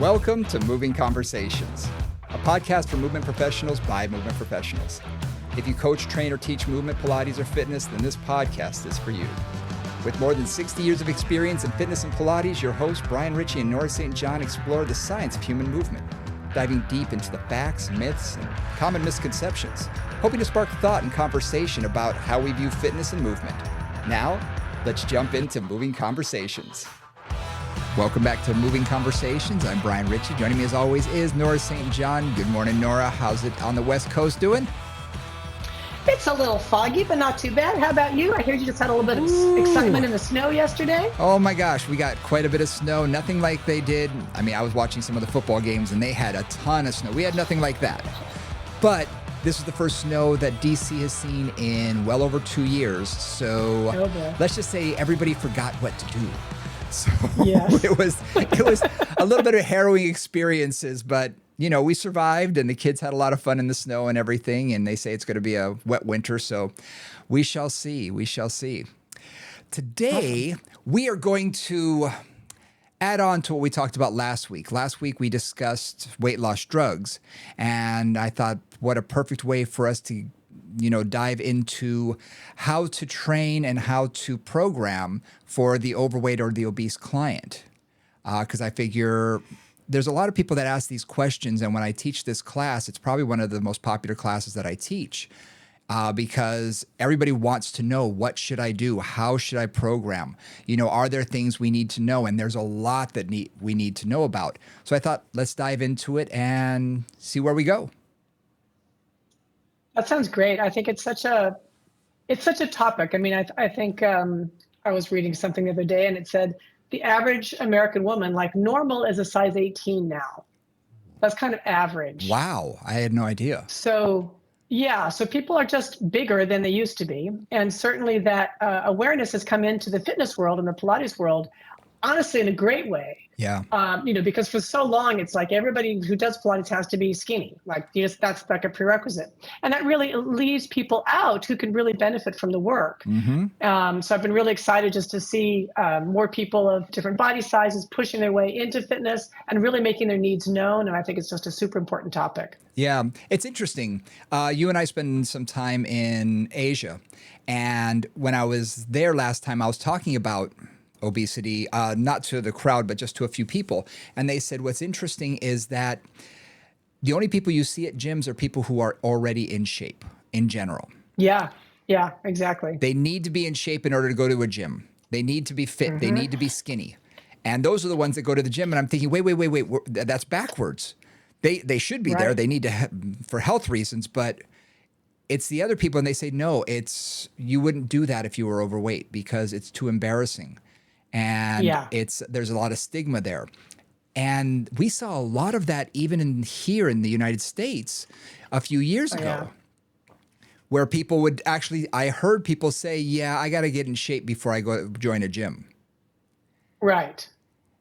Welcome to Moving Conversations, a podcast for movement professionals by movement professionals. If you coach, train, or teach movement, Pilates, or fitness, then this podcast is for you. With more than 60 years of experience in fitness and Pilates, your hosts, Brian Ritchie and Nora St. John, explore the science of human movement, diving deep into the facts, myths, and common misconceptions, hoping to spark thought and conversation about how we view fitness and movement. Now, let's jump into Moving Conversations. Welcome back to Moving Conversations. I'm Brian Ritchie. Joining me as always is Nora St. John. Good morning, Nora. How's it on the West Coast doing? It's a little foggy, but not too bad. How about you? I heard you just had a little bit of excitement in the snow yesterday. Oh my gosh, we got quite a bit of snow. Nothing like they did. I mean, I was watching some of the football games and they had a ton of snow. We had nothing like that. But this is the first snow that DC has seen in well over 2 years. So let's just say everybody forgot what to do. So yes. it was a little bit of harrowing experiences, but you know, we survived and the kids had a lot of fun in the snow and everything. And they say it's going to be a wet winter. So we shall see. We shall see. Today, we are going to add on to what we talked about last week. Last week, we discussed weight loss drugs. And I thought, what a perfect way for us to dive into how to train and how to program for the overweight or the obese client. Because I figure there's a lot of people that ask these questions. And when I teach this class, it's probably one of the most popular classes that I teach because everybody wants to know, what should I do? How should I program? Are there things we need to know? And there's a lot that we need to know about. So I thought, let's dive into it and see where we go. That sounds great. I think it's such a topic. I mean, I think I was reading something the other day and it said the average American woman, like normal, is a size 18 now. That's kind of average. Wow. I had no idea. So people are just bigger than they used to be. And certainly that awareness has come into the fitness world and the Pilates world, honestly, in a great way. Yeah. Because for so long, it's like everybody who does Pilates has to be skinny. That's like a prerequisite. And that really leaves people out who can really benefit from the work. Mm-hmm. So I've been really excited just to see more people of different body sizes pushing their way into fitness and really making their needs known. And I think it's just a super important topic. Yeah, it's interesting. You and I spent some time in Asia. And when I was there last time, I was talking about obesity, not to the crowd, but just to a few people. And they said, what's interesting is that the only people you see at gyms are people who are already in shape in general. Yeah, exactly. They need to be in shape in order to go to a gym. They need to be fit. Mm-hmm. They need to be skinny. And those are the ones that go to the gym. And I'm thinking, wait, that's backwards. They should be there. They need to for health reasons, but it's the other people. And they say, no, you wouldn't do that if you were overweight because it's too embarrassing. And there's a lot of stigma there. And we saw a lot of that even here in the United States a few years ago, where people would I heard people say, I got to get in shape before I go join a gym. Right.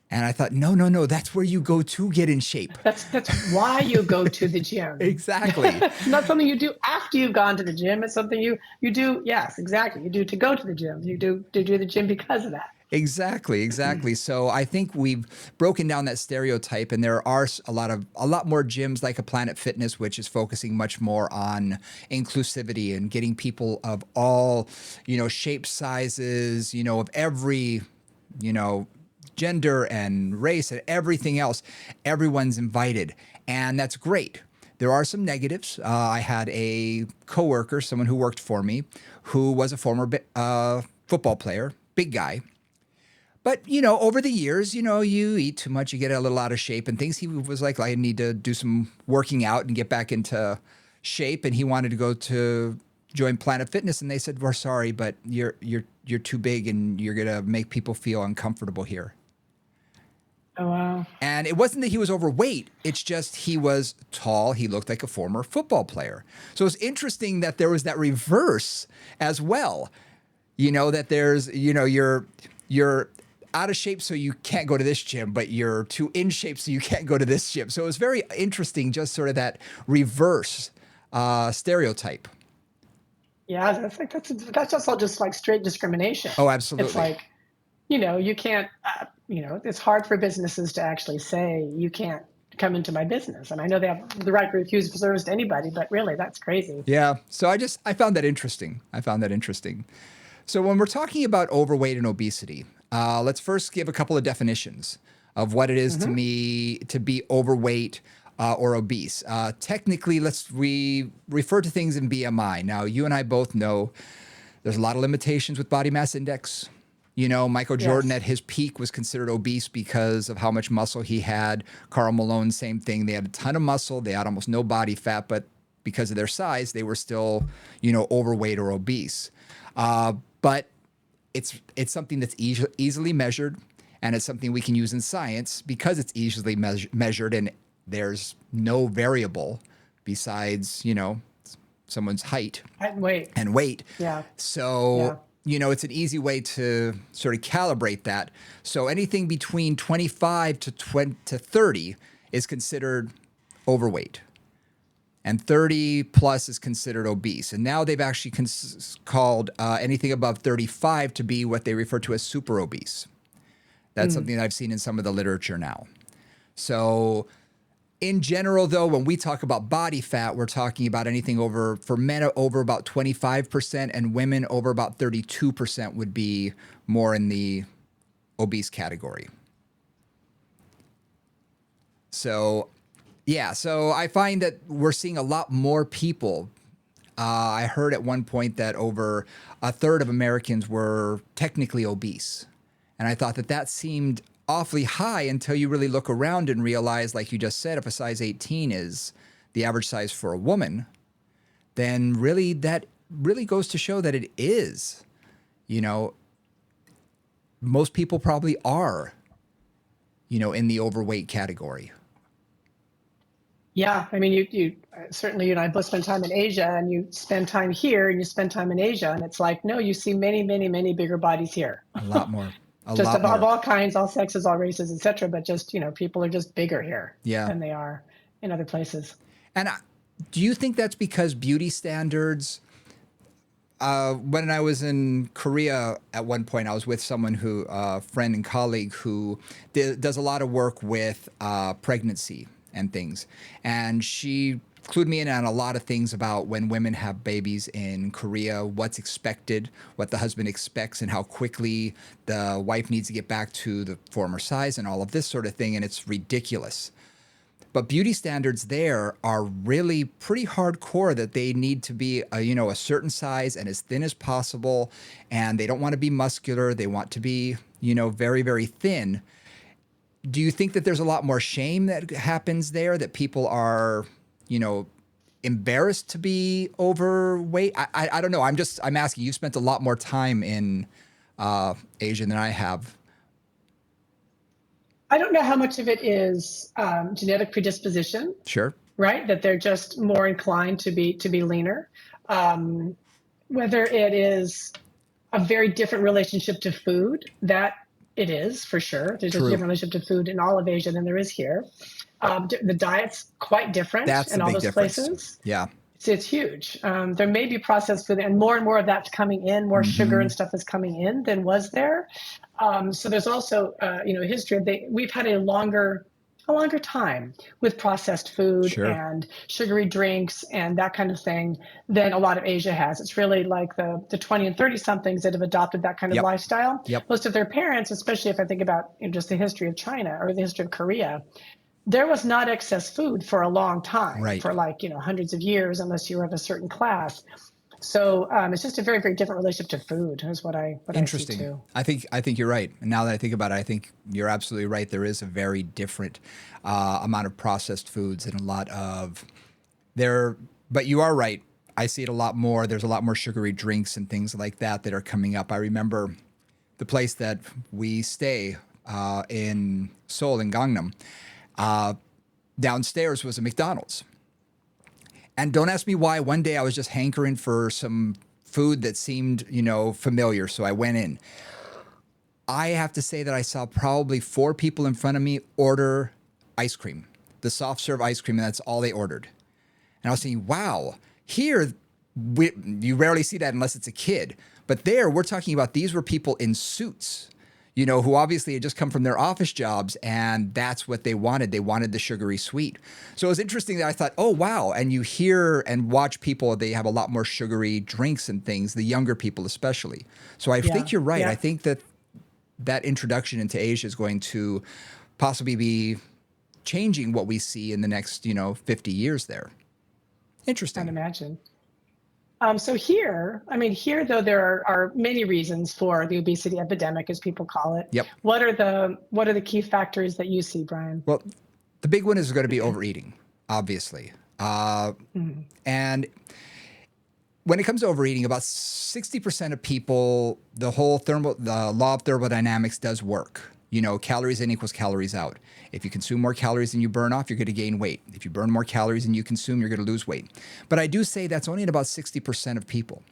And I thought, no, that's where you go to get in shape. That's why you go to the gym. Exactly. It's not something you do after you've gone to the gym. It's something you do. Yes, exactly. You do to go to the gym. You do to do the gym because of that. Exactly. So I think we've broken down that stereotype, and there are a lot more gyms like a Planet Fitness, which is focusing much more on inclusivity and getting people of all, shapes, sizes, of every, gender and race and everything else. Everyone's invited, and that's great. There are some negatives. I had a coworker, someone who worked for me, who was a former football player, big guy. But, over the years, you eat too much, you get a little out of shape and things. He was like, I need to do some working out and get back into shape. And he wanted to go to join Planet Fitness. And they said, we're sorry, but you're too big and you're going to make people feel uncomfortable here. Oh, wow. And it wasn't that he was overweight. It's just he was tall. He looked like a former football player. So it's interesting that there was that reverse as well. That there's, you're out of shape, so you can't go to this gym, but you're too in shape, so you can't go to this gym. So it was very interesting, just sort of that reverse stereotype. Yeah, that's just all just like straight discrimination. Oh, absolutely. It's like, you can't. it's hard for businesses to actually say you can't come into my business. And I know they have the right to refuse service to anybody, but really that's crazy. Yeah. So I found that interesting. So when we're talking about overweight and obesity, let's first give a couple of definitions of what it is to me to be overweight or obese. Technically, we refer to things in BMI. Now, you and I both know there's a lot of limitations with body mass index. Michael Jordan at his peak was considered obese because of how much muscle he had. Karl Malone, same thing. They had a ton of muscle. They had almost no body fat, but because of their size, they were still, overweight or obese. But it's something that's easily measured, and it's something we can use in science because it's easily measured, and there's no variable besides, someone's height and weight. Yeah. So, it's an easy way to sort of calibrate that. So anything between 25 to 30 is considered overweight. And 30 plus is considered obese. And now they've actually called anything above 35 to be what they refer to as super obese. That's something that I've seen in some of the literature now. So in general, though, when we talk about body fat, we're talking about anything for men over about 25% and women over about 32% would be more in the obese category. So, yeah, so I find that we're seeing a lot more people. I heard at one point that over a third of Americans were technically obese. And I thought that seemed awfully high until you really look around and realize, like you just said, if a size 18 is the average size for a woman, then really that really goes to show that it is. Most people probably are, in the overweight category. Yeah, I mean, you certainly, you and I both spend time in Asia, and you spend time here, and you spend time in Asia, and it's like, no, you see many, many, many bigger bodies here. A lot more. Just of all kinds, all sexes, all races, etc. But just, people are just bigger here than they are in other places. And do you think that's because beauty standards? When I was in Korea at one point, I was with someone a friend and colleague who does a lot of work with pregnancy and things. And she clued me in on a lot of things about when women have babies in Korea, what's expected, what the husband expects, and how quickly the wife needs to get back to the former size and all of this sort of thing. And it's ridiculous. But beauty standards there are really pretty hardcore, that they need to be a certain size and as thin as possible. And they don't want to be muscular. They want to be, very, very thin. Do you think that there's a lot more shame that happens there, that people are, embarrassed to be overweight? I don't know. I'm asking. You've spent a lot more time in Asia than I have. I don't know how much of it is genetic predisposition. Sure. Right, that they're just more inclined to be leaner. Whether it is a very different relationship to food, that it is for sure. There's a different relationship to food in all of Asia than there is here. The diet's quite different in all those places. Yeah. It's huge. There may be processed food, and more of that's coming in. More sugar and stuff is coming in than was there. So there's also, history. We've had a longer time with processed food and sugary drinks and that kind of thing than a lot of Asia has. It's really like the 20 and 30 somethings that have adopted that kind of lifestyle. Most of their parents, especially if I think about just the history of China or the history of Korea, there was not excess food for a long time, for hundreds of years, unless you were of a certain class. So it's just a very, very different relationship to food is what I see too. I think you're right. And now that I think about it, I think you're absolutely right. There is a very different amount of processed foods and a lot of but you are right. I see it a lot more. There's a lot more sugary drinks and things like that are coming up. I remember the place that we stay in Seoul, in Gangnam. Downstairs was a McDonald's. And don't ask me why. One day I was just hankering for some food that seemed, familiar. So I went in. I have to say that I saw probably 4 people in front of me order ice cream, the soft serve ice cream, and that's all they ordered. And I was thinking, wow, here you rarely see that unless it's a kid. But there, we're talking about these were people in suits, who obviously had just come from their office jobs, and that's what they wanted. They wanted the sugary sweet. So it was interesting that I thought, oh, wow. And you hear and watch people, they have a lot more sugary drinks and things, the younger people especially. So I think you're right. I think that introduction into Asia is going to possibly be changing what we see in the next, 50 years there. Interesting. I'd imagine. So here, though, there are many reasons for the obesity epidemic, as people call it. Yep. What are the key factors that you see, Brian? Well, the big one is going to be overeating, obviously. And when it comes to overeating, about 60% of people, the law of thermodynamics does work. Calories in equals calories out. If you consume more calories than you burn off, you're going to gain weight. If you burn more calories than you consume, you're going to lose weight. But I do say that's only in about 60% of people,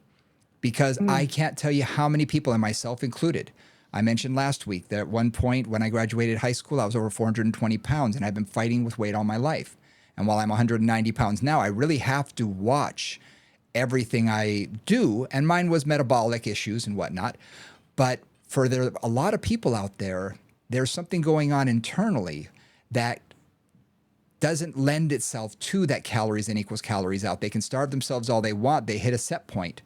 because I can't tell you how many people, and myself included, I mentioned last week that at one point when I graduated high school, I was over 420 pounds, and I've been fighting with weight all my life. And while I'm 190 pounds now, I really have to watch everything I do, and mine was metabolic issues and whatnot. But for a lot of people out there, there's something going on internally that doesn't lend itself to that calories in equals calories out. They can starve themselves all they want. They hit a set point,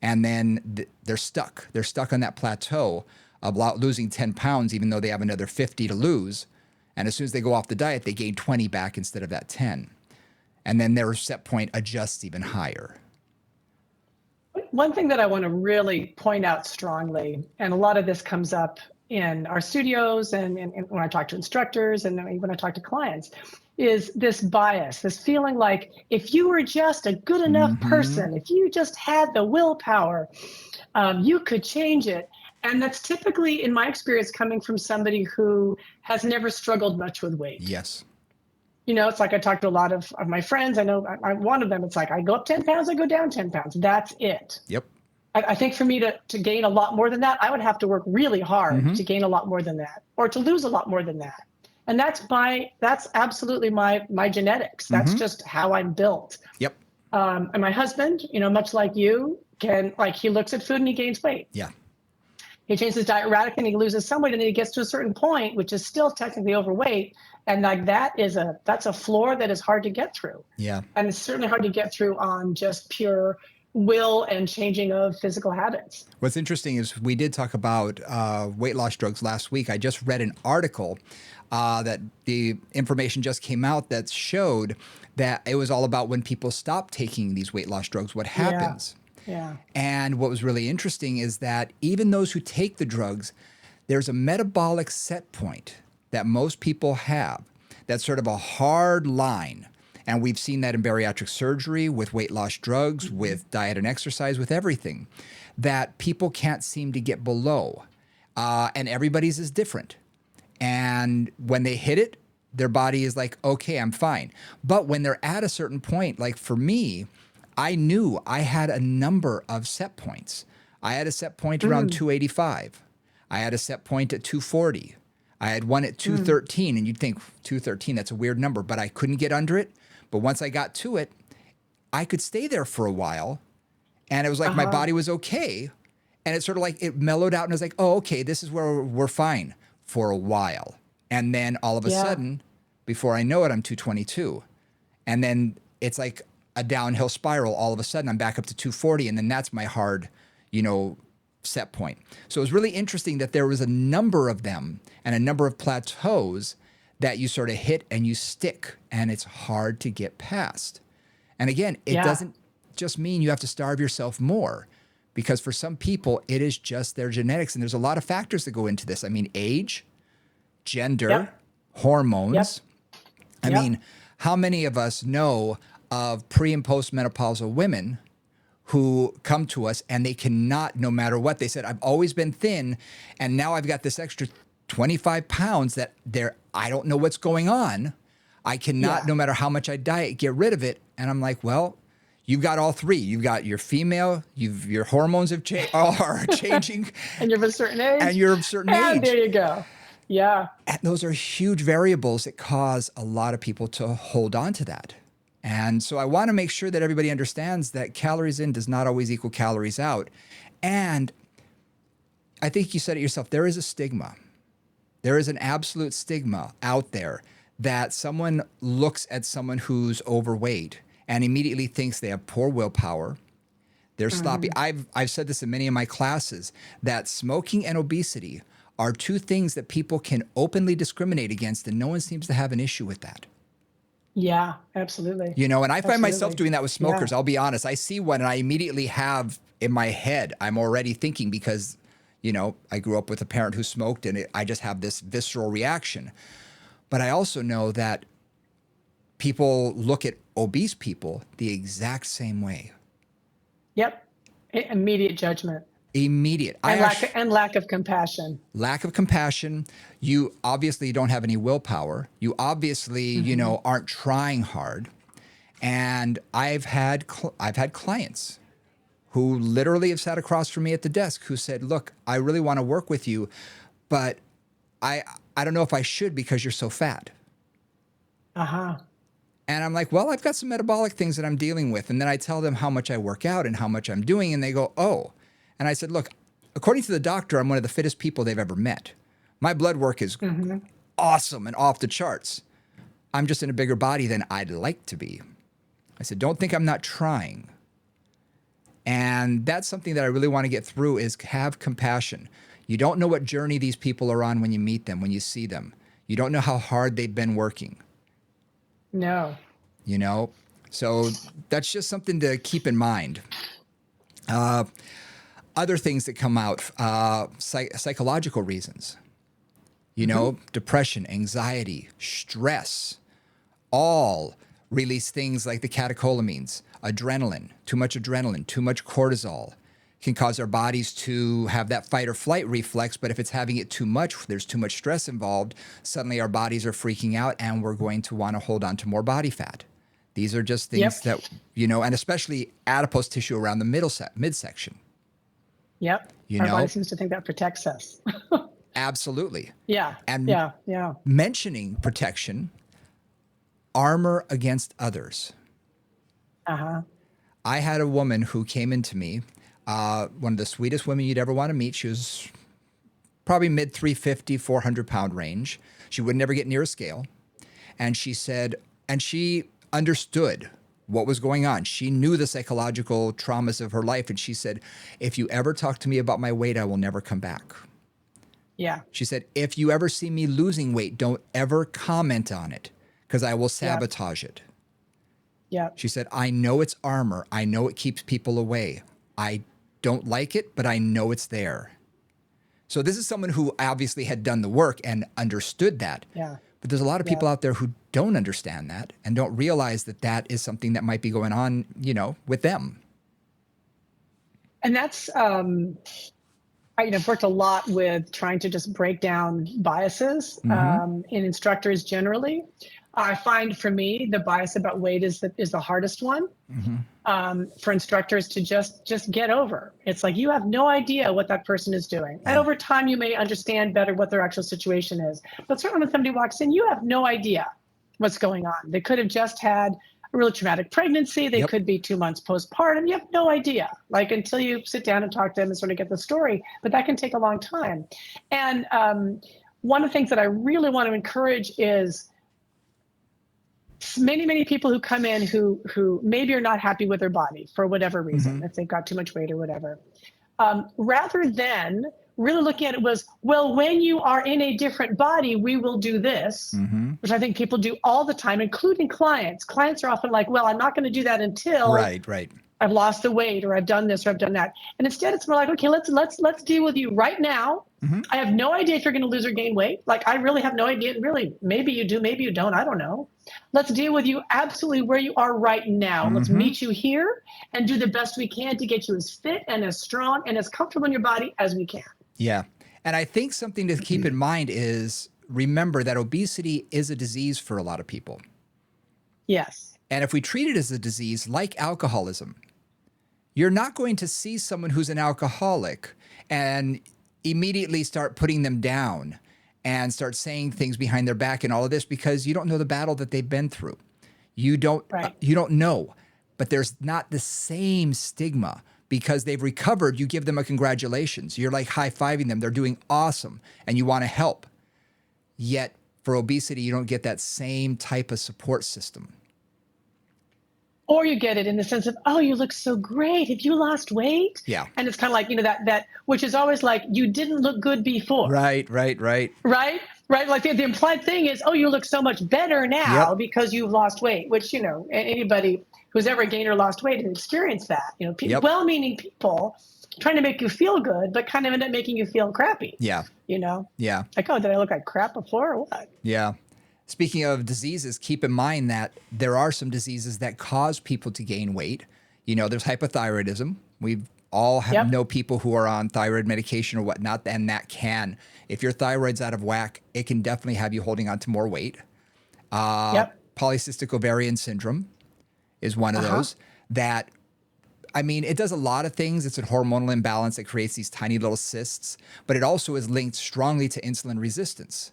and then they're stuck. They're stuck on that plateau of losing 10 pounds, even though they have another 50 to lose. And as soon as they go off the diet, they gain 20 back instead of that 10. And then their set point adjusts even higher. One thing that I want to really point out strongly, and a lot of this comes up in our studios and when I talk to instructors and when I talk to clients, is this bias, this feeling like if you were just a good enough person, if you just had the willpower, you could change it. And that's typically, in my experience, coming from somebody who has never struggled much with weight. Yes. It's like I talk to a lot of my friends. I know I'm one of them. It's like I go up 10 pounds, I go down 10 pounds. That's it. Yep. I think for me to gain a lot more than that, I would have to work really hard to gain a lot more than that, or to lose a lot more than that. And that's absolutely my genetics. That's just how I'm built. Yep. And my husband, much like you, he looks at food and he gains weight. Yeah. He changes his diet radically and he loses some weight, and then he gets to a certain point, which is still technically overweight. And that's a floor that is hard to get through. Yeah. And it's certainly hard to get through on just pure will and changing of physical habits. What's interesting is we did talk about weight loss drugs last week. I just read an article that the information just came out that showed that it was all about when people stop taking these weight loss drugs, what happens. Yeah. And what was really interesting is that even those who take the drugs, there's a metabolic set point that most people have. That's sort of a hard line. And we've seen that in bariatric surgery, with weight loss drugs, with diet and exercise, with everything, that people can't seem to get below. And everybody's is different. And when they hit it, their body is like, okay, I'm fine. But when they're at a certain point, like for me, I knew I had a number of set points. I had a set point around 285. I had a set point at 240. I had one at 213, and you'd think 213, that's a weird number, but I couldn't get under it. But once I got to it, I could stay there for a while, and it was like my body was okay. And it's sort of like it mellowed out, and I was like, oh, okay, this is where we're fine for a while. And then all of a sudden, before I know it, I'm 222. And then it's like a downhill spiral. All of a sudden, I'm back up to 240, and then that's my hard, set point. So it was really interesting that there was a number of them and a number of plateaus that you sort of hit and you stick, and it's hard to get past. And again, it doesn't just mean you have to starve yourself more, because for some people, it is just their genetics. And there's a lot of factors that go into this. I mean, age, gender, hormones. I mean, how many of us know of pre and postmenopausal women who come to us and they cannot, no matter what, they said, I've always been thin, and now I've got this extra 25 pounds that I don't know what's going on. I cannot, no matter how much I diet, get rid of it. And I'm like, well, you've got all three. You've got your female, your hormones are changing. And you're of a certain age. And you're of a certain age. And there you go. Yeah. And those are huge variables that cause a lot of people to hold on to that. And so I want to make sure that everybody understands that calories in does not always equal calories out. And I think you said it yourself. There is a stigma. There is an absolute stigma out there that someone looks at someone who's overweight and immediately thinks they have poor willpower. They're sloppy. I've said this in many of my classes, that smoking and obesity are two things that people can openly discriminate against, and no one seems to have an issue with that. Yeah, absolutely. You know, and I find myself Absolutely. doing that with smokers. Yeah. I'll be honest. I see one and I immediately have in my head, I'm already thinking because, you know, I grew up with a parent who smoked and I just have this visceral reaction. But I also know that people look at obese people the exact same way. Yep. Immediate judgment. Immediate. And lack of compassion. Lack of compassion. You obviously don't have any willpower. You obviously, you know, aren't trying hard. And I've had clients who literally have sat across from me at the desk who said, look, I really want to work with you, but I don't know if I should because you're so fat. Uh-huh. And I'm like, well, I've got some metabolic things that I'm dealing with. And then I tell them how much I work out and how much I'm doing. And they go, oh. And I said, look, according to the doctor, I'm one of the fittest people they've ever met. My blood work is awesome and off the charts. I'm just in a bigger body than I'd like to be. I said, don't think I'm not trying. And that's something that I really want to get through is have compassion. You don't know what journey these people are on when you meet them, when you see them. You don't know how hard they've been working. No. You know? So that's just something to keep in mind. Other things that come out, psychological reasons. You know, depression, anxiety, stress, all release things like the catecholamines, adrenaline, too much cortisol can cause our bodies to have that fight or flight reflex. But if it's having it too much, there's too much stress involved, suddenly our bodies are freaking out and we're going to want to hold on to more body fat. These are just things that, you know, and especially adipose tissue around the midsection. Yep. You Our know? body seems to think that protects us. Absolutely. Yeah. And mentioning protection, armor against others. Uh-huh. I had a woman who came into me, one of the sweetest women you'd ever want to meet. She was probably mid 350, 400 pound range. She would never get near a scale. And she said, and she understood what was going on. She knew the psychological traumas of her life. And she said, if you ever talk to me about my weight, I will never come back. Yeah. She said, if you ever see me losing weight, don't ever comment on it because I will sabotage it. Yeah. She said, I know it's armor. I know it keeps people away. I don't like it, but I know it's there. So this is someone who obviously had done the work and understood that. Yeah. But there's a lot of people out there who don't understand that and don't realize that that is something that might be going on, you know, with them. And that's, I've worked a lot with trying to just break down biases in instructors generally. I find for me, the bias about weight is the hardest one for instructors to just get over. It's like, you have no idea what that person is doing. And over time, you may understand better what their actual situation is. But certainly when somebody walks in, you have no idea what's going on. They could have just had a really traumatic pregnancy. They could be 2 months postpartum. You have no idea, like, until you sit down and talk to them and sort of get the story. But that can take a long time. And one of the things that I really want to encourage is many people who come in who maybe are not happy with their body for whatever reason, if they've got too much weight or whatever, rather than really looking at it was, well, when you are in a different body, we will do this, which I think people do all the time, including clients. Clients are often like, well, I'm not going to do that until I've lost the weight or I've done this or I've done that. And instead it's more like, okay, let's deal with you right now. I have no idea if you're going to lose or gain weight. Like, I really have no idea. Really, maybe you do, maybe you don't. I don't know. Let's deal with you absolutely where you are right now. Let's meet you here and do the best we can to get you as fit and as strong and as comfortable in your body as we can. Yeah. And I think something to keep in mind is, remember that obesity is a disease for a lot of people. Yes. And if we treat it as a disease like alcoholism, you're not going to see someone who's an alcoholic and immediately start putting them down and start saying things behind their back and all of this, because you don't know the battle that they've been through. You don't know, but there's not the same stigma because they've recovered, you give them a congratulations. You're like high-fiving them. They're doing awesome, and you want to help. Yet for obesity, you don't get that same type of support system. Or you get it in the sense of, oh, you look so great. Have you lost weight? Yeah. And it's kind of like, that which is always like, you didn't look good before. Right. Right? Like the implied thing is, oh, you look so much better now because you've lost weight, which, anybody who's ever gained or lost weight has experienced that. Well-meaning people trying to make you feel good, but kind of end up making you feel crappy. Yeah. Yeah. Like, oh, did I look like crap before or what? Yeah. Speaking of diseases, keep in mind that there are some diseases that cause people to gain weight. There's hypothyroidism. We all know people who are on thyroid medication or whatnot, and that can, if your thyroid's out of whack, it can definitely have you holding on to more weight. Polycystic ovarian syndrome is one of those that, it does a lot of things. It's a hormonal imbalance that creates these tiny little cysts, but it also is linked strongly to insulin resistance.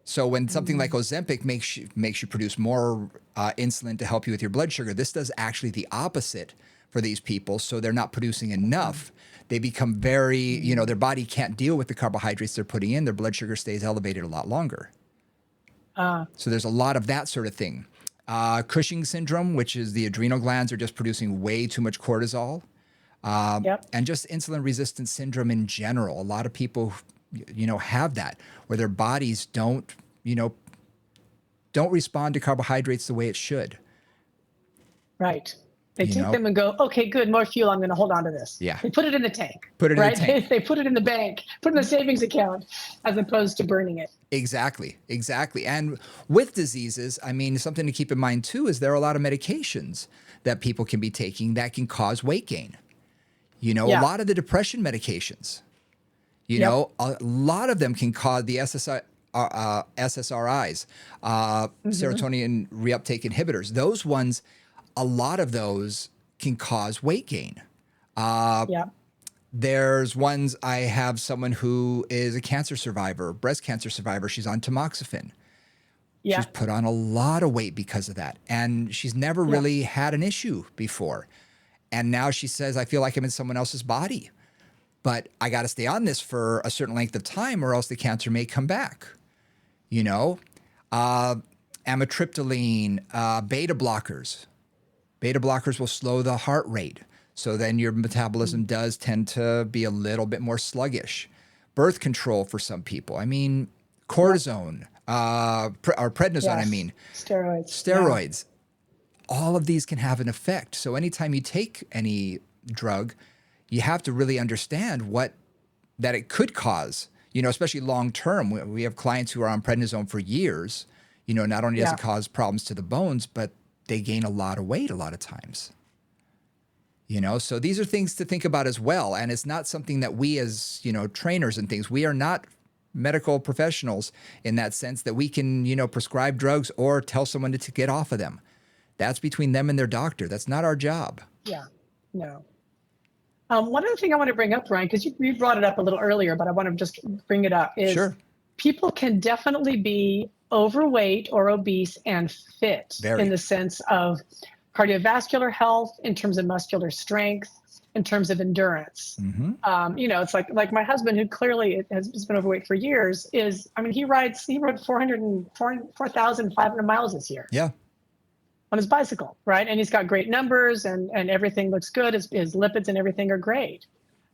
So when something like Ozempic makes you produce more insulin to help you with your blood sugar, this does actually the opposite for these people. So they're not producing enough. They become very, their body can't deal with the carbohydrates they're putting in. Their blood sugar stays elevated a lot longer. So there's a lot of that sort of thing. Cushing syndrome, which is the adrenal glands are just producing way too much cortisol. And just insulin resistance syndrome in general. A lot of people have that, where their bodies don't respond to carbohydrates the way it should. Right. They take them and go, okay, good, more fuel. I'm going to hold on to this. Yeah. They put it in the tank. Put it in the tank. They put it in the bank, put it in the savings account, as opposed to burning it. Exactly. And with diseases, something to keep in mind too is there are a lot of medications that people can be taking that can cause weight gain. A lot of the depression medications. A lot of them can cause the SSRIs, serotonin reuptake inhibitors. Those ones, a lot of those can cause weight gain. There's ones, I have someone who is a cancer survivor, breast cancer survivor. She's on tamoxifen. She's put on a lot of weight because of that. And she's never really had an issue before. And now she says, I feel like I'm in someone else's body. But I got to stay on this for a certain length of time or else the cancer may come back. Amitriptyline, beta blockers. Beta blockers will slow the heart rate. So then your metabolism does tend to be a little bit more sluggish. Birth control for some people. Cortisone, or prednisone, Steroids. All of these can have an effect. So anytime you take any drug, you have to really understand that it could cause, especially long term. We have clients who are on prednisone for years. Not only does it cause problems to the bones, but they gain a lot of weight a lot of times. So these are things to think about as well. And it's not something that we as, trainers and things, we are not medical professionals in that sense that we can, prescribe drugs or tell someone to get off of them. That's between them and their doctor. That's not our job. Yeah, no. One other thing I want to bring up, Ryan, because you brought it up a little earlier, but I want to just bring it up, is people can definitely be overweight or obese and fit in the sense of cardiovascular health, in terms of muscular strength, in terms of endurance. It's like my husband, who clearly has been overweight for years, he rode 4,500 miles this year. Yeah. On his bicycle, right? And he's got great numbers and everything looks good. His lipids and everything are great.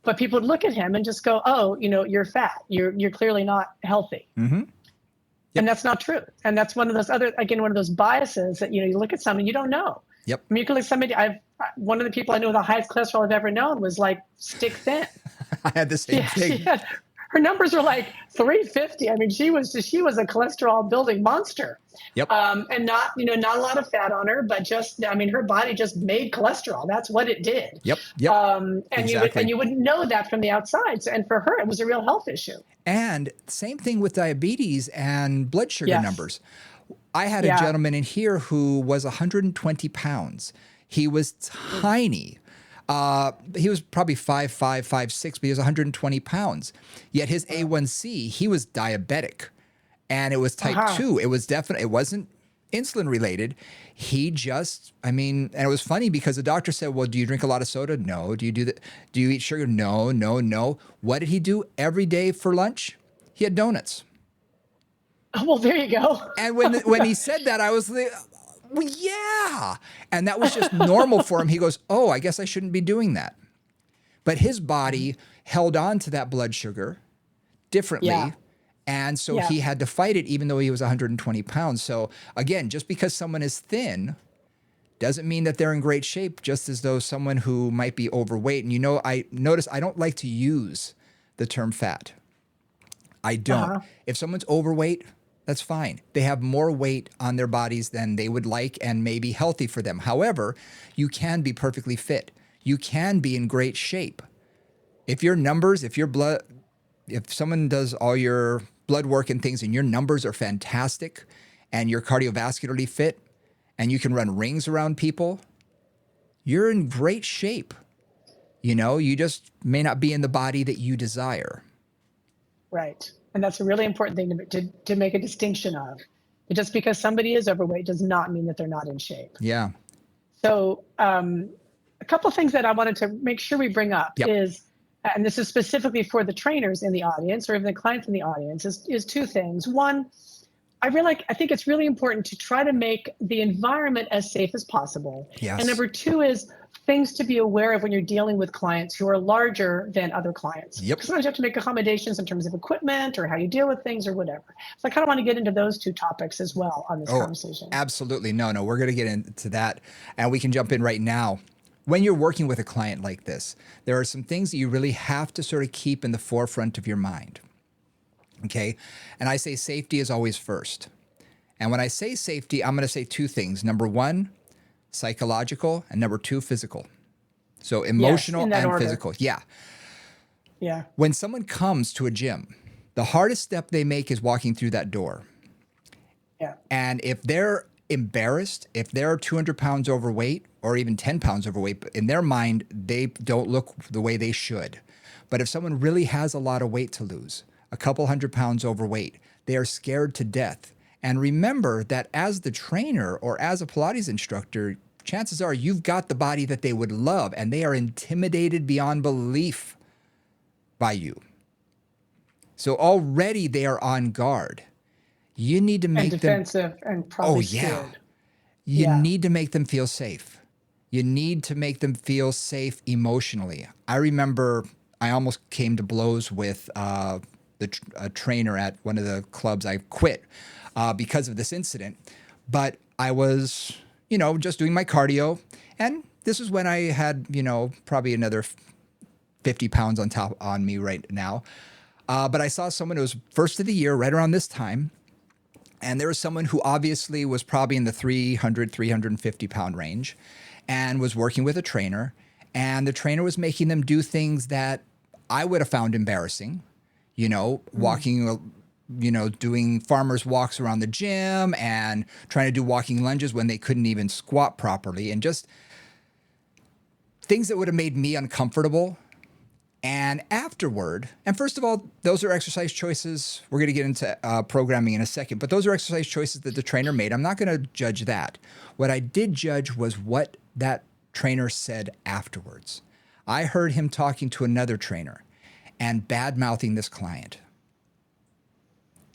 But people would look at him and just go, oh, you're fat. You're clearly not healthy. And that's not true. And that's one of those biases that, you look at someone, you don't know. You could look at somebody, one of the people I know with the highest cholesterol I've ever known was like stick thin. I had the same thing. Her numbers were like 350. She was a cholesterol building monster. And not a lot of fat on her, but just, her body just made cholesterol. That's what it did. And you wouldn't know that from the outside. And for her, it was a real health issue. And same thing with diabetes and blood sugar numbers. I had a gentleman in here who was 120 pounds. He was tiny. He was probably 5'5", 5'6", but he was 120 pounds. Yet his A1C, he was diabetic, and it was type 2. It was definitely, insulin related. He just, I mean, and it was funny because the doctor said, well, do you drink a lot of soda? No. Do you do that? Do you eat sugar? No, no, no. What did he do every day for lunch? He had donuts. Oh, well, there you go. And when he said that, I was like, well, yeah. And that was just normal for him. He goes, oh, I guess I shouldn't be doing that. But his body held on to that blood sugar differently. Yeah. And so he had to fight it even though he was 120 pounds. So again, just because someone is thin doesn't mean that they're in great shape, just as though someone who might be overweight. And I notice I don't like to use the term fat. I don't. If someone's overweight, that's fine. They have more weight on their bodies than they would like and may be healthy for them. However, you can be perfectly fit. You can be in great shape. If your numbers, if someone does all your blood work and things and your numbers are fantastic and you're cardiovascularly fit and you can run rings around people, you're in great shape. You just may not be in the body that you desire. Right. And that's a really important thing to make a distinction of. Just because somebody is overweight does not mean that they're not in shape. Yeah. So a couple of things that I wanted to make sure we bring up is, and this is specifically for the trainers in the audience or even the clients in the audience, is two things. One, I think it's really important to try to make the environment as safe as possible. Yes. And number two is things to be aware of when you're dealing with clients who are larger than other clients. Yep. Because sometimes you have to make accommodations in terms of equipment or how you deal with things or whatever. So I kind of want to get into those two topics as well on this conversation. Absolutely. No, we're going to get into that and we can jump in right now. When you're working with a client like this, there are some things that you really have to sort of keep in the forefront of your mind. Okay. And I say safety is always first. And when I say safety, I'm going to say two things. Number one, psychological, and number two, physical. So emotional and order. Physical. Yeah. Yeah. When someone comes to a gym, the hardest step they make is walking through that door. Yeah. And if they're embarrassed, if they're 200 pounds overweight or even 10 pounds overweight, in their mind, they don't look the way they should. But if someone really has a lot of weight to lose, a couple 100 pounds overweight, they are scared to death. And remember that as the trainer or as a Pilates instructor, chances are you've got the body that they would love and they are intimidated beyond belief by you. So already they are on guard. You need to make defensive and probably scared. You need to make them feel safe. You need to make them feel safe emotionally. I remember I almost came to blows with a trainer at one of the clubs. I quit because of this incident, but I was, just doing my cardio. And this is when I had, probably another 50 pounds on me right now. But I saw someone who was first of the year right around this time. And there was someone who obviously was probably in the 300, 350 pound range and was working with a trainer. And the trainer was making them do things that I would have found embarrassing, walking, doing farmers walks around the gym and trying to do walking lunges when they couldn't even squat properly and just things that would have made me uncomfortable. And afterward, and first of all, those are exercise choices. We're going to get into programming in a second, but those are exercise choices that the trainer made. I'm not going to judge that. What I did judge was what that trainer said afterwards. I heard him talking to another trainer and bad-mouthing this client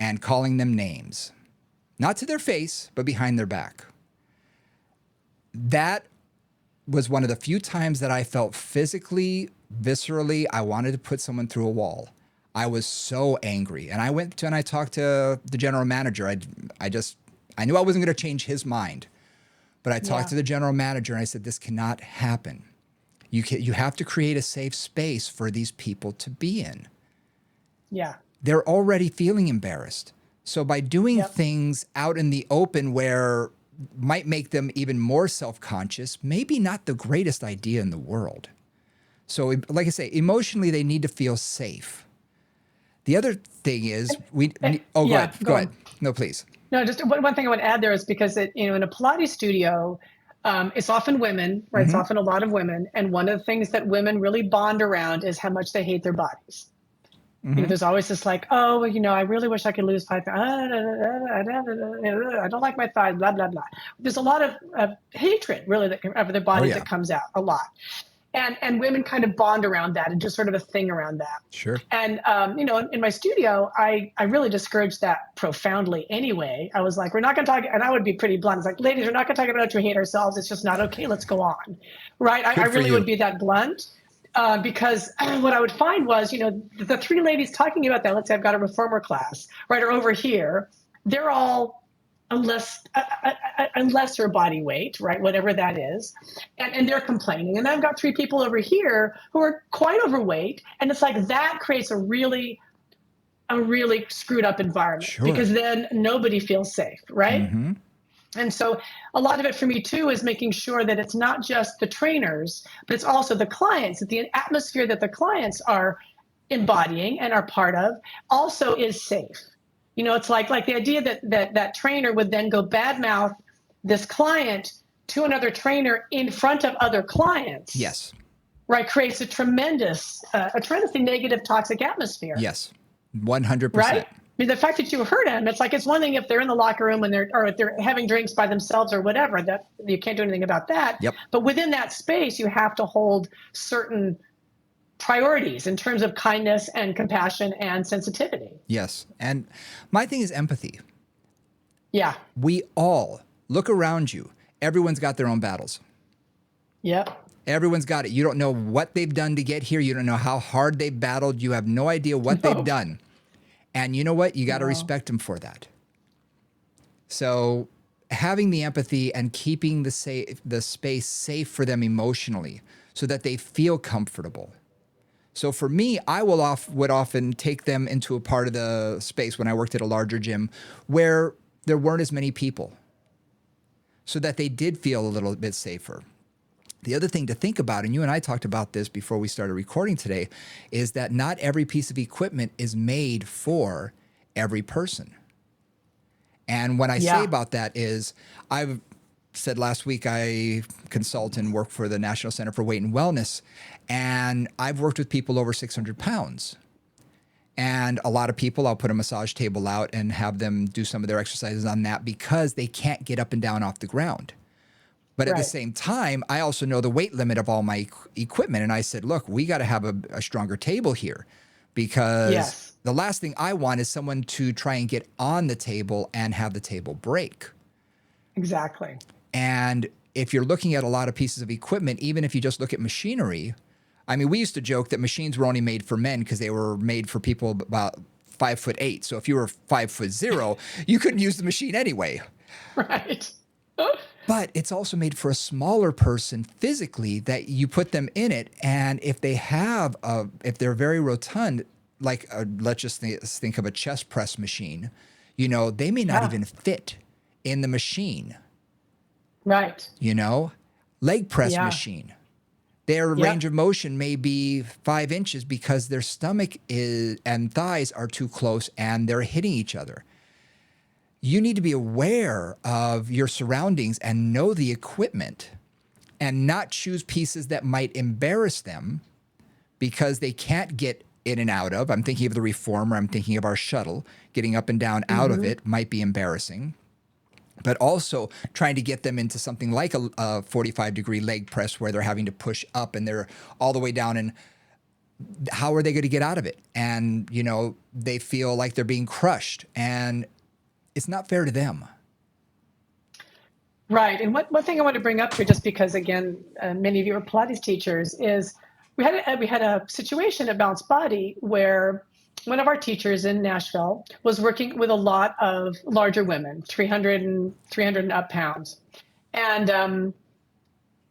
and calling them names, not to their face, but behind their back. That was one of the few times that I felt physically, viscerally, I wanted to put someone through a wall. I was so angry. And I went to and I talked to the general manager. I knew I wasn't going to change his mind, but I talked to the general manager and I said, this cannot happen. You have to create a safe space for these people to be in. Yeah. They're already feeling embarrassed. So by doing things out in the open where might make them even more self-conscious, maybe not the greatest idea in the world. So like I say, emotionally, they need to feel safe. The other thing is go ahead. No, please. No, just one thing I would add there is because in a Pilates studio, it's often women, right? Mm-hmm. It's often a lot of women. And one of the things that women really bond around is how much they hate their bodies. There's always this like, oh, well, I really wish I could lose 5 pounds. I don't like my thighs, blah, blah, blah. There's a lot of hatred really of their bodies that comes out a lot. And women kind of bond around that and just sort of a thing around that. Sure. And, in my studio, I really discouraged that profoundly anyway. I was like, we're not going to talk, and I would be pretty blunt. It's like, ladies, we're not going to talk about how we hate ourselves. It's just not okay. Let's go on. Right. I really would be that blunt. Because what I would find was, the three ladies talking about that, let's say I've got a reformer class, right, or over here, they're all a lesser body weight, right, whatever that is, and they're complaining. And I've got three people over here who are quite overweight, and it's like that creates a really screwed up environment because then nobody feels safe, right? Mm-hmm. And so a lot of it for me too is making sure that it's not just the trainers, but it's also the clients, that the atmosphere that the clients are embodying and are part of also is safe. It's like the idea that trainer would then go badmouth this client to another trainer in front of other clients. Yes. Right. Creates a tremendously negative, toxic atmosphere. Yes. 100%. Right. I mean, the fact that you hurt them, it's one thing if they're in the locker room and if they're having drinks by themselves or whatever, that you can't do anything about that. Yep. But within that space, you have to hold certain priorities in terms of kindness and compassion and sensitivity. Yes. And my thing is empathy. Yeah. We all look around you. Everyone's got their own battles. Yep. Everyone's got it. You don't know what they've done to get here. You don't know how hard they've battled. You have no idea what they've done. And you know what? You got to respect them for that. So having the empathy and keeping the space safe for them emotionally so that they feel comfortable. So for me, I would often take them into a part of the space when I worked at a larger gym where there weren't as many people so that they did feel a little bit safer. The other thing to think about, and you and I talked about this before we started recording today, is that not every piece of equipment is made for every person. And what I say about that is, I've said last week I consult and work for the National Center for Weight and Wellness, and I've worked with people over 600 pounds. And a lot of people, I'll put a massage table out and have them do some of their exercises on that because they can't get up and down off the ground. But at the same time, I also know the weight limit of all my equipment. And I said, look, we got to have a stronger table here because the last thing I want is someone to try and get on the table and have the table break. Exactly. And if you're looking at a lot of pieces of equipment, even if you just look at machinery, I mean, we used to joke that machines were only made for men because they were made for people about 5'8". So if you were 5'0", you couldn't use the machine anyway. Right. But it's also made for a smaller person physically that you put them in it. And if if they're very rotund, like let's just think of a chest press machine, they may not even fit in the machine. Right. Leg press machine. Their range of motion may be 5 inches because their stomach and thighs are too close and they're hitting each other. You need to be aware of your surroundings and know the equipment and not choose pieces that might embarrass them because they can't get in and out of. I'm thinking of the reformer. I'm thinking of our shuttle. Getting up and down out of it might be embarrassing. But also trying to get them into something like a 45-degree leg press where they're having to push up and they're all the way down, and how are they going to get out of it? And, they feel like they're being crushed, and it's not fair to them. Right. And one thing I want to bring up here, just because, again, many of you are Pilates teachers, is we had a situation at Balanced Body where one of our teachers in Nashville was working with a lot of larger women, 300 and up pounds. And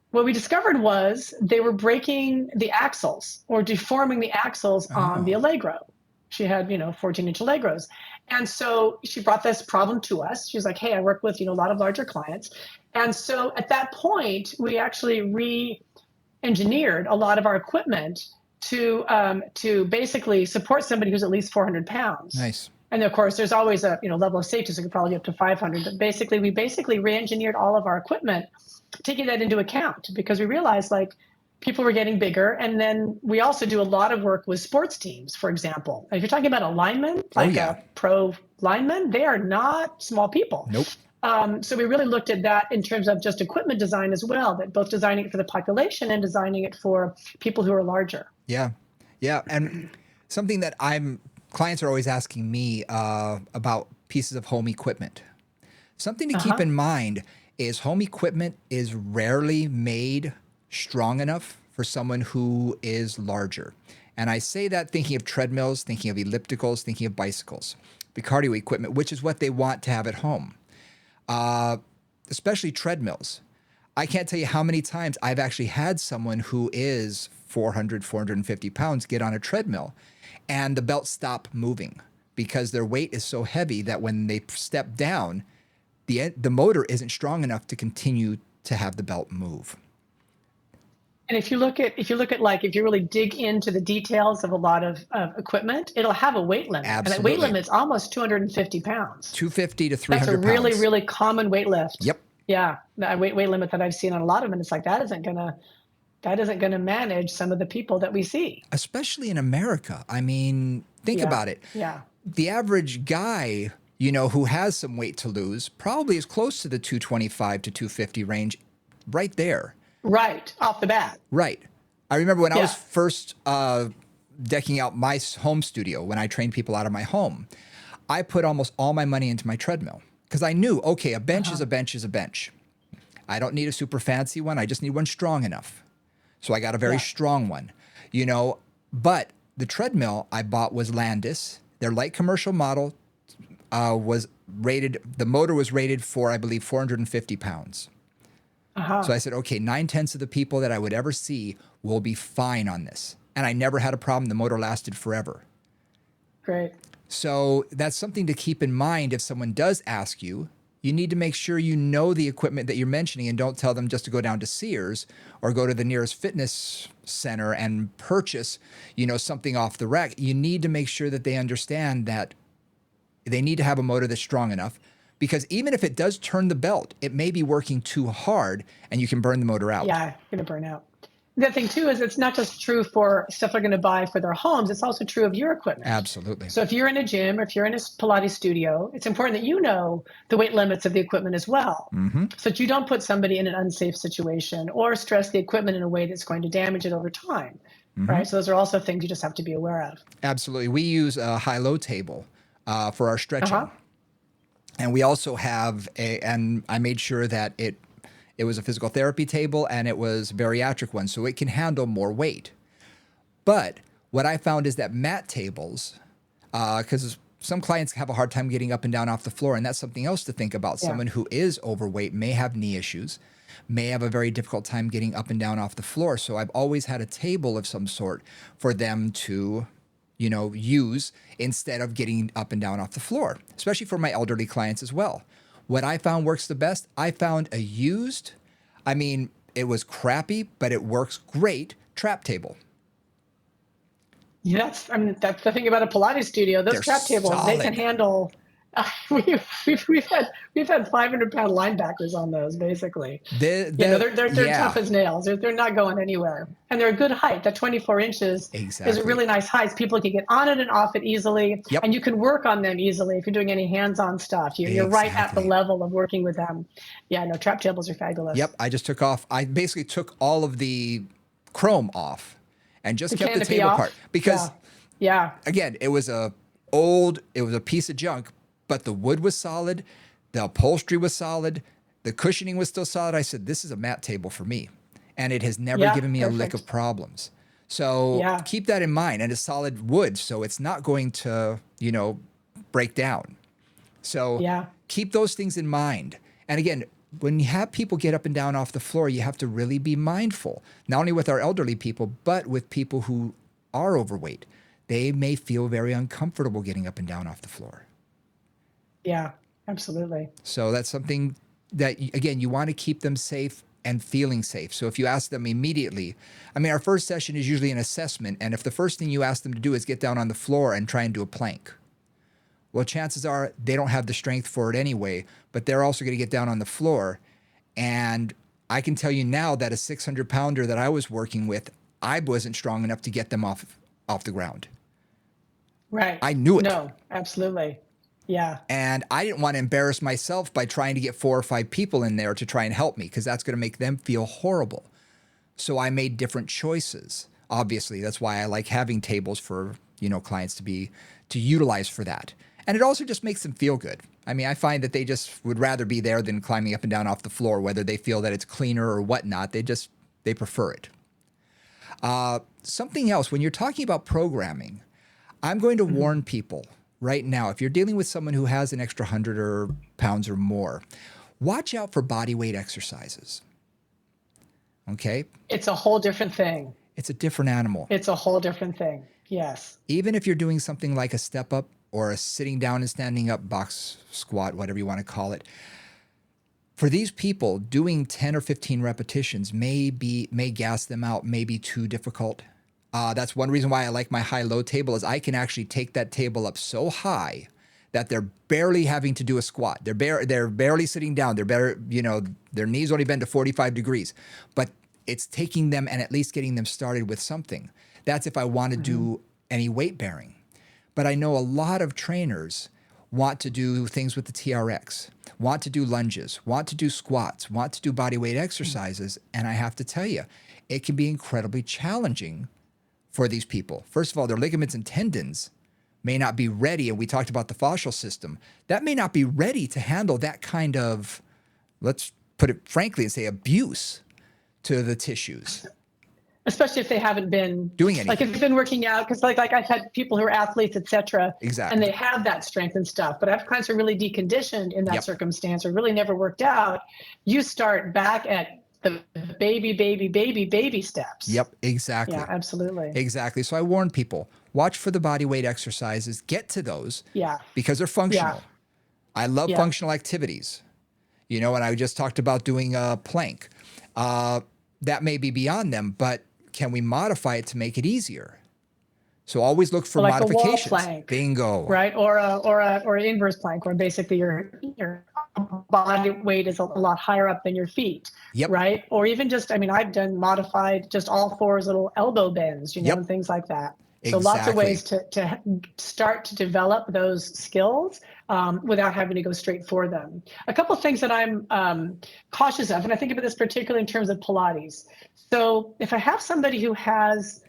what we discovered was they were breaking the axles or deforming the axles on the Allegro. She had, 14-inch Allegros. And so she brought this problem to us. She was like, hey, I work with, a lot of larger clients. And so at that point, we actually re-engineered a lot of our equipment to basically support somebody who's at least 400 pounds. Nice. And of course, there's always a level of safety, so it could probably be up to 500. But we re-engineered all of our equipment, taking that into account, because we realized people were getting bigger. And then we also do a lot of work with sports teams, for example. If you're talking about a lineman, like a pro lineman, they are not small people. Nope. So we really looked at that in terms of just equipment design as well, that both designing it for the population and designing it for people who are larger. Yeah. Yeah. And something that clients are always asking me about pieces of home equipment. Something to keep in mind is home equipment is rarely made strong enough for someone who is larger. And I say that thinking of treadmills, thinking of ellipticals, thinking of bicycles, the cardio equipment, which is what they want to have at home. Especially treadmills. I can't tell you how many times I've actually had someone who is 400, 450 pounds get on a treadmill and the belt stop moving because their weight is so heavy that when they step down, the motor isn't strong enough to continue to have the belt move. And if you look at like, if you really dig into the details of a lot of equipment, it'll have a weight limit. Absolutely. And that weight limit is almost 250 pounds. 250 to 300 That's a really, pounds. really common weight lift. Yep. Yeah. The weight limit that I've seen on a lot of them, and it's like, that isn't gonna manage some of the people that we see. Especially in America. I mean, think about it. Yeah. The average guy, who has some weight to lose probably is close to the 225 to 250 range right there. Right, off the bat. Right. I remember when I was first decking out my home studio, when I trained people out of my home, I put almost all my money into my treadmill because I knew, okay, a bench is a bench is a bench. I don't need a super fancy one. I just need one strong enough. So I got a very strong one, but the treadmill I bought was Landis. Their light commercial model was rated, the motor was rated for, I believe, 450 pounds. So I said, okay, 9/10 of the people that I would ever see will be fine on this. And I never had a problem. The motor lasted forever. Great. So that's something to keep in mind. If someone does ask you, you need to make sure you know the equipment that you're mentioning and don't tell them just to go down to Sears or go to the nearest fitness center and purchase, something off the rack. You need to make sure that they understand that they need to have a motor that's strong enough. Because even if it does turn the belt, it may be working too hard and you can burn the motor out. Yeah, going to burn out. The thing too is it's not just true for stuff they're going to buy for their homes. It's also true of your equipment. Absolutely. So if you're in a gym or if you're in a Pilates studio, it's important that you know the weight limits of the equipment as well. So that you don't put somebody in an unsafe situation or stress the equipment in a way that's going to damage it over time. Right. So those are also things you just have to be aware of. Absolutely. We use a high-low table for our stretching. And we also have and I made sure that it was a physical therapy table and it was a bariatric one, so it can handle more weight. But what I found is that mat tables, because some clients have a hard time getting up and down off the floor, and that's something else to think about. Someone who is overweight may have knee issues, may have a very difficult time getting up and down off the floor. So I've always had a table of some sort for them to use instead of getting up and down off the floor, especially for my elderly clients as well. What I found works the best, I found a used, it was crappy, but it works great, trap table. Yes, that's the thing about a Pilates studio. Those trap tables, they can handle. We've had 500-pound linebackers on those, basically. They're tough as nails. They're not going anywhere, and they're a good height. That 24 inches is a really nice height. People can get on it and off it easily, and you can work on them easily if you're doing any hands-on stuff. You're right at the level of working with them. Yeah, no, trap tables are fabulous. Yep, I just I basically took all of the chrome off and just kept the table part because, again, it was a piece of junk. But the wood was solid, the upholstery was solid, the cushioning was still solid. I said, this is a mat table for me. And it has never given me a lick of problems. So keep that in mind. And it's solid wood, so it's not going to, break down. So keep those things in mind. And again, when you have people get up and down off the floor, you have to really be mindful, not only with our elderly people, but with people who are overweight. They may feel very uncomfortable getting up and down off the floor. Yeah, absolutely. So that's something that, again, you want to keep them safe and feeling safe. So if you ask them immediately, our first session is usually an assessment. And if the first thing you ask them to do is get down on the floor and try and do a plank, well, chances are they don't have the strength for it anyway, but they're also going to get down on the floor. And I can tell you now that a 600 pounder that I was working with, I wasn't strong enough to get them off the ground. Right. I knew it. No, absolutely. Yeah. And I didn't want to embarrass myself by trying to get 4 or 5 people in there to try and help me, because that's going to make them feel horrible. So I made different choices. Obviously, that's why I like having tables for, clients to utilize for that. And it also just makes them feel good. I mean, I find that they just would rather be there than climbing up and down off the floor, whether they feel that it's cleaner or whatnot. They prefer it. Something else, when you're talking about programming, I'm going to warn people right now, if you're dealing with someone who has an extra 100 pounds or more, watch out for body weight exercises. Okay? It's a whole different thing. It's a different animal. It's a whole different thing. Yes. Even if you're doing something like a step up or a sitting down and standing up box squat, whatever you want to call it, for these people, doing 10 or 15 repetitions may gas them out, may be too difficult. That's one reason why I like my high-low table, is I can actually take that table up so high that they're barely having to do a squat. They're barely sitting down. Their knees only bend to 45 degrees, but it's taking them and at least getting them started with something. That's if I want to do any weight bearing. But I know a lot of trainers want to do things with the TRX, want to do lunges, want to do squats, want to do body weight exercises. And I have to tell you, it can be incredibly challenging for these people. First of all, their ligaments and tendons may not be ready. And we talked about the fascial system. That may not be ready to handle that kind of, let's put it frankly and say, abuse to the tissues. Especially if they haven't been doing anything. Like if they've been working out, because like I've had people who are athletes, etc. Exactly. And they have that strength and stuff. But I have clients who are really deconditioned in that circumstance or really never worked out. You start back at the baby steps. Yep, exactly. Yeah, absolutely. Exactly. So I warn people, watch for the body weight exercises, get to those. Yeah. Because they're functional. Yeah. I love functional activities. And I just talked about doing a plank. That may be beyond them, but can we modify it to make it easier? So always look for like modifications. A wall plank, bingo. Right, or an inverse plank, where basically your body weight is a lot higher up than your feet. Yep. Right, or even just, I've done modified just all fours little elbow bends, and things like that. So lots of ways to start to develop those skills without having to go straight for them. A couple of things that I'm cautious of, and I think about this particularly in terms of Pilates. So if I have somebody who has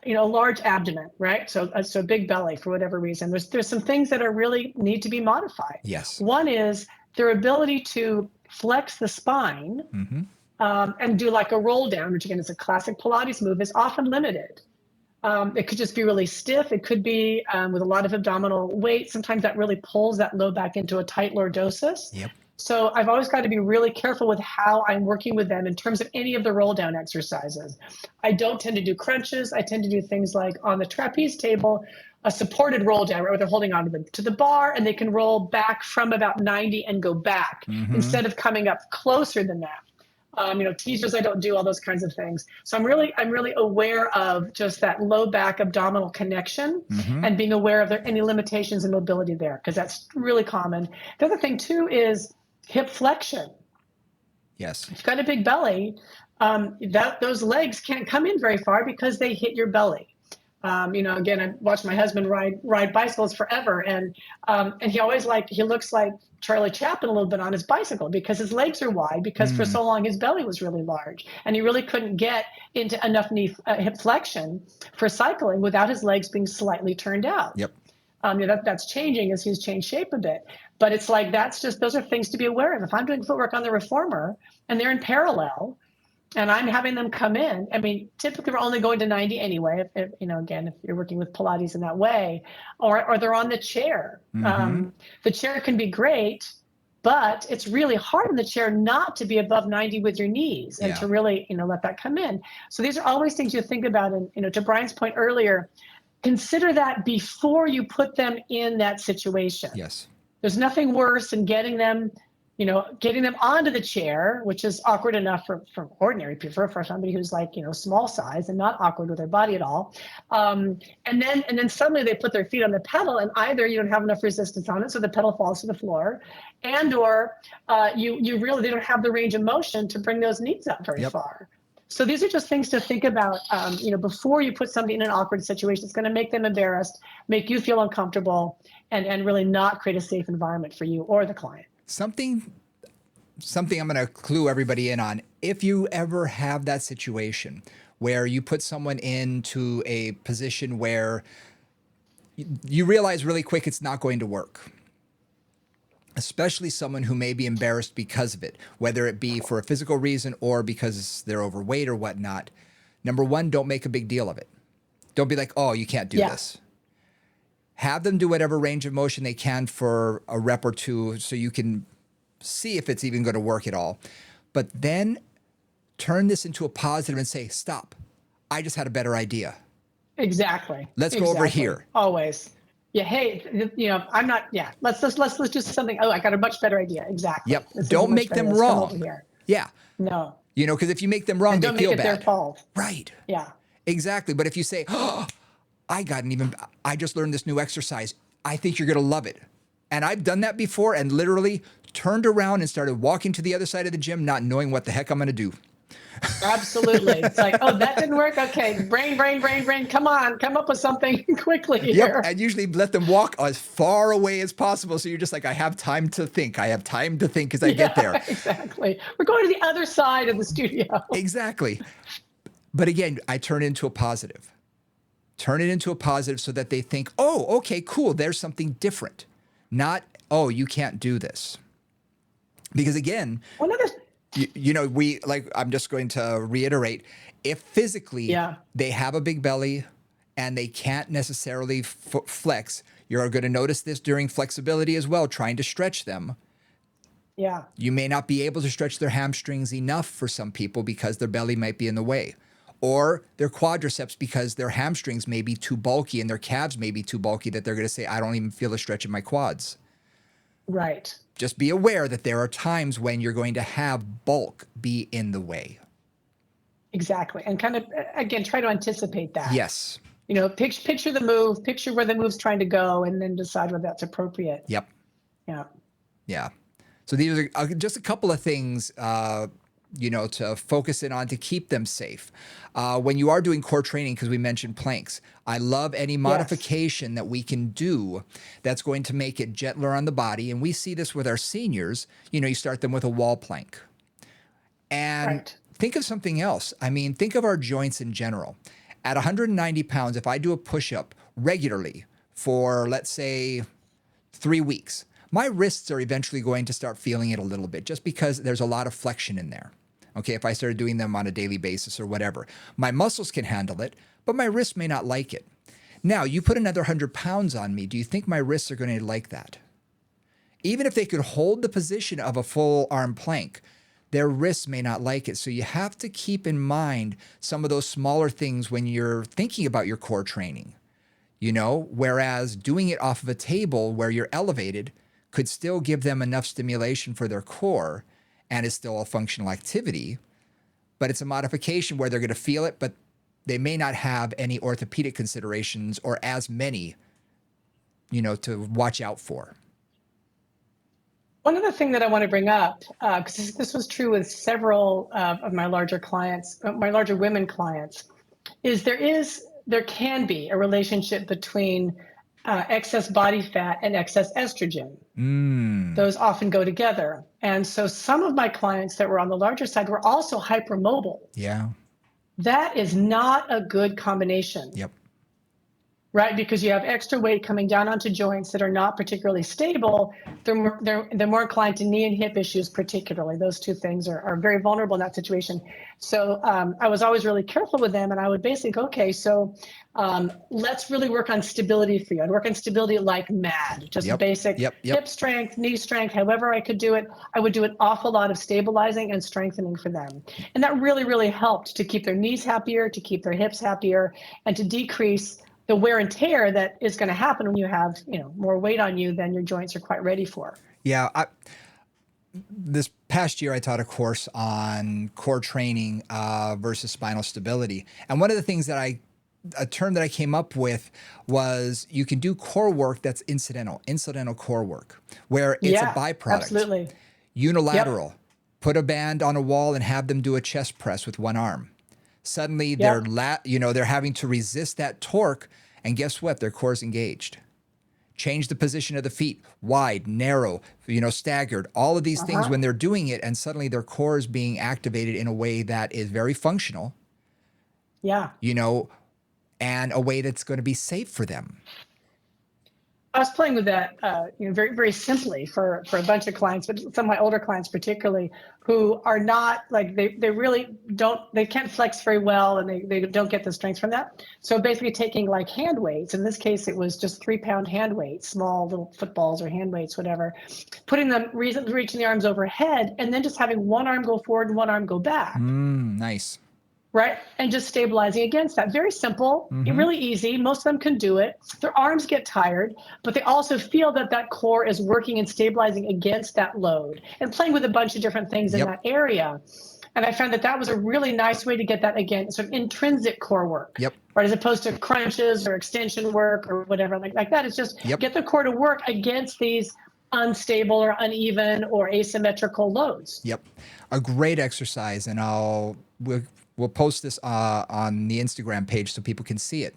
a large abdomen, right? So big belly for whatever reason, there's some things that are really need to be modified. Yes. One is their ability to flex the spine and do like a roll down, which again is a classic Pilates move, is often limited. It could just be really stiff. It could be with a lot of abdominal weight. Sometimes that really pulls that low back into a tight lordosis. Yep. So I've always got to be really careful with how I'm working with them in terms of any of the roll down exercises. I don't tend to do crunches. I tend to do things like on the trapeze table, a supported roll down, right, where they're holding on to the bar and they can roll back from about 90 and go back instead of coming up closer than that. Teasers, I don't do all those kinds of things. So I'm really aware of just that low back abdominal connection and being aware of any limitations in mobility there, because that's really common. The other thing too is hip flexion. Yes. If you've got a big belly, those legs can't come in very far because they hit your belly. Again, I watched my husband ride bicycles forever, and he looks like Charlie Chaplin a little bit on his bicycle because his legs are wide, because for so long his belly was really large and he really couldn't get into enough hip flexion for cycling without his legs being slightly turned out. Yep. That's changing as he's changed shape a bit, but it's like those are things to be aware of. If I'm doing footwork on the reformer and they're in parallel, and I'm having them come in, typically we're only going to 90 anyway, if you're working with Pilates in that way, or they're on the chair. The chair can be great, but it's really hard in the chair not to be above 90 with your knees and to really, let that come in. So these are always things you think about. And, to Brian's point earlier, consider that before you put them in that situation. Yes. There's nothing worse than getting them getting them onto the chair, which is awkward enough for ordinary people, for somebody who's like, small size and not awkward with their body at all. And then suddenly they put their feet on the pedal, and either you don't have enough resistance on it, so the pedal falls to the floor, and or you really, they don't have the range of motion to bring those knees up very far. So these are just things to think about, before you put somebody in an awkward situation. It's going to make them embarrassed, make you feel uncomfortable, and really not create a safe environment for you or the client. Something I'm going to clue everybody in on. If you ever have that situation where you put someone into a position where you realize really quick it's not going to work, especially someone who may be embarrassed because of it, whether it be for a physical reason or because they're overweight or whatnot. Number one, don't make a big deal of it. Don't be like, oh, you can't do this. Have them do whatever range of motion they can for a rep or two so you can see if it's even going to work at all. But then turn this into a positive and say, stop. I just had a better idea. Exactly. Let's go over here. Always. Yeah. Hey, I'm not. Yeah. Let's do something. Oh, I got a much better idea. Exactly. Yep. Don't make them wrong. Yeah. No. Because if you make them wrong, they feel bad. Don't make it their fault. Right. Yeah. Exactly. But if you say, oh, I just learned this new exercise. I think you're going to love it. And I've done that before and literally turned around and started walking to the other side of the gym, not knowing what the heck I'm going to do. Absolutely. It's like, oh, that didn't work. Okay. Brain. Come on. Come up with something quickly here. Yep. And usually let them walk as far away as possible. So you're just like, I have time to think. I have time to think as I get there. Exactly. We're going to the other side of the studio. Exactly. But again, I turn it into a positive. Turn it into a positive so that they think, oh, okay, cool. There's something different. Not, oh, you can't do this. Because again, I'm just going to reiterate, if physically they have a big belly and they can't necessarily flex, you're going to notice this during flexibility as well, trying to stretch them. Yeah. You may not be able to stretch their hamstrings enough for some people because their belly might be in the way. Or their quadriceps because their hamstrings may be too bulky and their calves may be too bulky that they're going to say, I don't even feel a stretch in my quads. Right. Just be aware that there are times when you're going to have bulk be in the way. Exactly. And kind of, again, try to anticipate that. Yes. Picture the move, picture where the move's trying to go, and then decide whether that's appropriate. Yep. Yeah. Yeah. So these are just a couple of things to focus in on to keep them safe. When you are doing core training, because we mentioned planks, I love any modification that we can do that's going to make it gentler on the body. And we see this with our seniors. You start them with a wall plank. And think of something else. I mean, think of our joints in general. At 190 pounds, if I do a push-up regularly for, let's say, 3 weeks, my wrists are eventually going to start feeling it a little bit just because there's a lot of flexion in there. Okay, if I started doing them on a daily basis or whatever. My muscles can handle it, but my wrists may not like it. Now, you put another 100 pounds on me, do you think my wrists are going to like that? Even if they could hold the position of a full arm plank, their wrists may not like it. So you have to keep in mind some of those smaller things when you're thinking about your core training. Whereas doing it off of a table where you're elevated could still give them enough stimulation for their core and is still a functional activity, but it's a modification where they're going to feel it, but they may not have any orthopedic considerations or as many, to watch out for. One other thing that I want to bring up, because this was true with several of my larger clients, my larger women clients, is there can be a relationship between excess body fat and excess estrogen. Those often go together. And so some of my clients that were on the larger side were also hypermobile. Yeah. That is not a good combination. Yep. Right? Because you have extra weight coming down onto joints that are not particularly stable. They're more inclined to knee and hip issues, particularly. Those two things are very vulnerable in that situation. So I was always really careful with them, and I would basically go, okay, so let's really work on stability for you. I'd work on stability like mad, just basic hip strength, knee strength, however I could do it. I would do an awful lot of stabilizing and strengthening for them. And that really, really helped to keep their knees happier, to keep their hips happier, and to decrease the wear and tear that is going to happen when you have, more weight on you than your joints are quite ready for. Yeah. this past year, I taught a course on core training versus spinal stability. And one of the things that a term that I came up with was you can do core work that's incidental core work, where it's a byproduct. Absolutely. Unilateral. Yep. Put a band on a wall and have them do a chest press with one arm. Suddenly they're having to resist that torque, and guess what? Their core is engaged. Change the position of the feet, wide, narrow, staggered, all of these things when they're doing it, and suddenly their core is being activated in a way that is very functional. Yeah. And a way that's going to be safe for them. I was playing with that, very, very simply for a bunch of clients, but some of my older clients particularly, who are not like, they really don't, they can't flex very well, and they don't get the strength from that. So basically taking like hand weights, in this case, it was just 3-pound hand weights, small little footballs or hand weights, whatever, putting them, reaching the arms overhead, and then just having one arm go forward and one arm go back. Nice. Right? And just stabilizing against that. Very simple, really easy. Most of them can do it. Their arms get tired, but they also feel that core is working and stabilizing against that load, and playing with a bunch of different things in that area. And I found that was a really nice way to get that, again, sort of intrinsic core work, right? As opposed to crunches or extension work or whatever like that. It's just get the core to work against these unstable or uneven or asymmetrical loads. Yep. A great exercise, and we'll post this on the Instagram page so people can see it,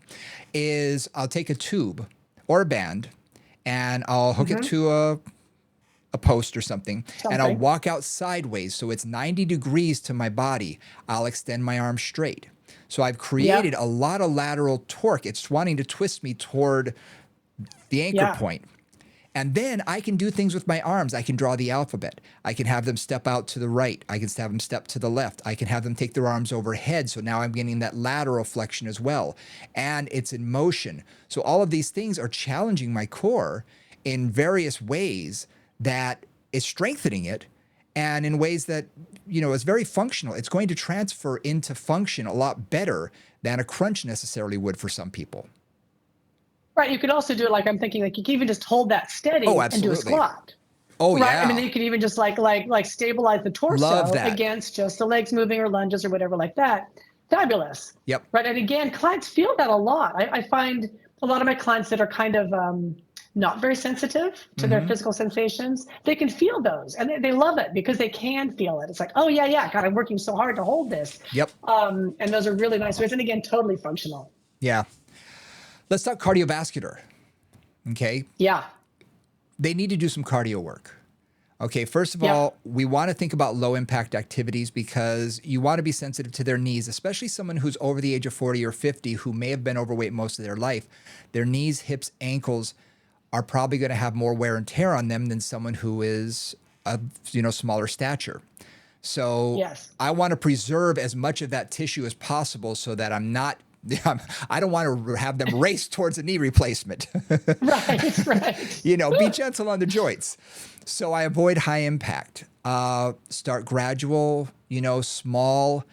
is I'll take a tube or a band and I'll hook it to a post or something, and I'll walk out sideways so it's 90 degrees to my body. I'll extend my arm straight. So I've created a lot of lateral torque. It's wanting to twist me toward the anchor point. And then I can do things with my arms. I can draw the alphabet. I can have them step out to the right. I can have them step to the left. I can have them take their arms overhead. So now I'm getting that lateral flexion as well. And it's in motion. So all of these things are challenging my core in various ways that is strengthening it, and in ways that, is very functional. It's going to transfer into function a lot better than a crunch necessarily would for some people. Right. You could also do it like, I'm thinking, like, you can even just hold that steady and do a squat. Oh, right? I mean, you could even just like stabilize the torso against just the legs moving or lunges or whatever like that. Fabulous. Yep. Right. And again, clients feel that a lot. I find a lot of my clients that are kind of not very sensitive to their physical sensations, they can feel those, and they love it because they can feel it. It's like, oh yeah, God, I'm working so hard to hold this. Yep. And those are really nice ways. And again, totally functional. Yeah. Let's talk cardiovascular. Okay. Yeah. They need to do some cardio work. Okay. First of all, we want to think about low impact activities, because you want to be sensitive to their knees, especially someone who's over the age of 40 or 50 who may have been overweight most of their life. Their knees, hips, ankles are probably going to have more wear and tear on them than someone who is of smaller stature. So I want to preserve as much of that tissue as possible so that I don't want to have them race towards a knee replacement. Right. Be gentle on the joints. So I avoid high impact. Start gradual, small.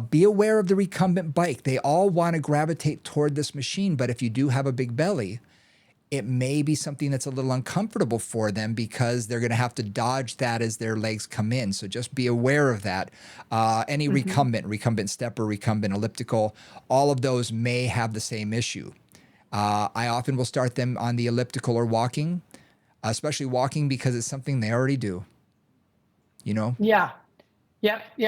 Be aware of the recumbent bike. They all want to gravitate toward this machine, but if you do have a big belly, it may be something that's a little uncomfortable for them, because they're going to have to dodge that as their legs come in. So just be aware of that. Any recumbent stepper, recumbent elliptical, all of those may have the same issue. I often will start them on the elliptical or walking, especially walking, because it's something they already do. Yeah.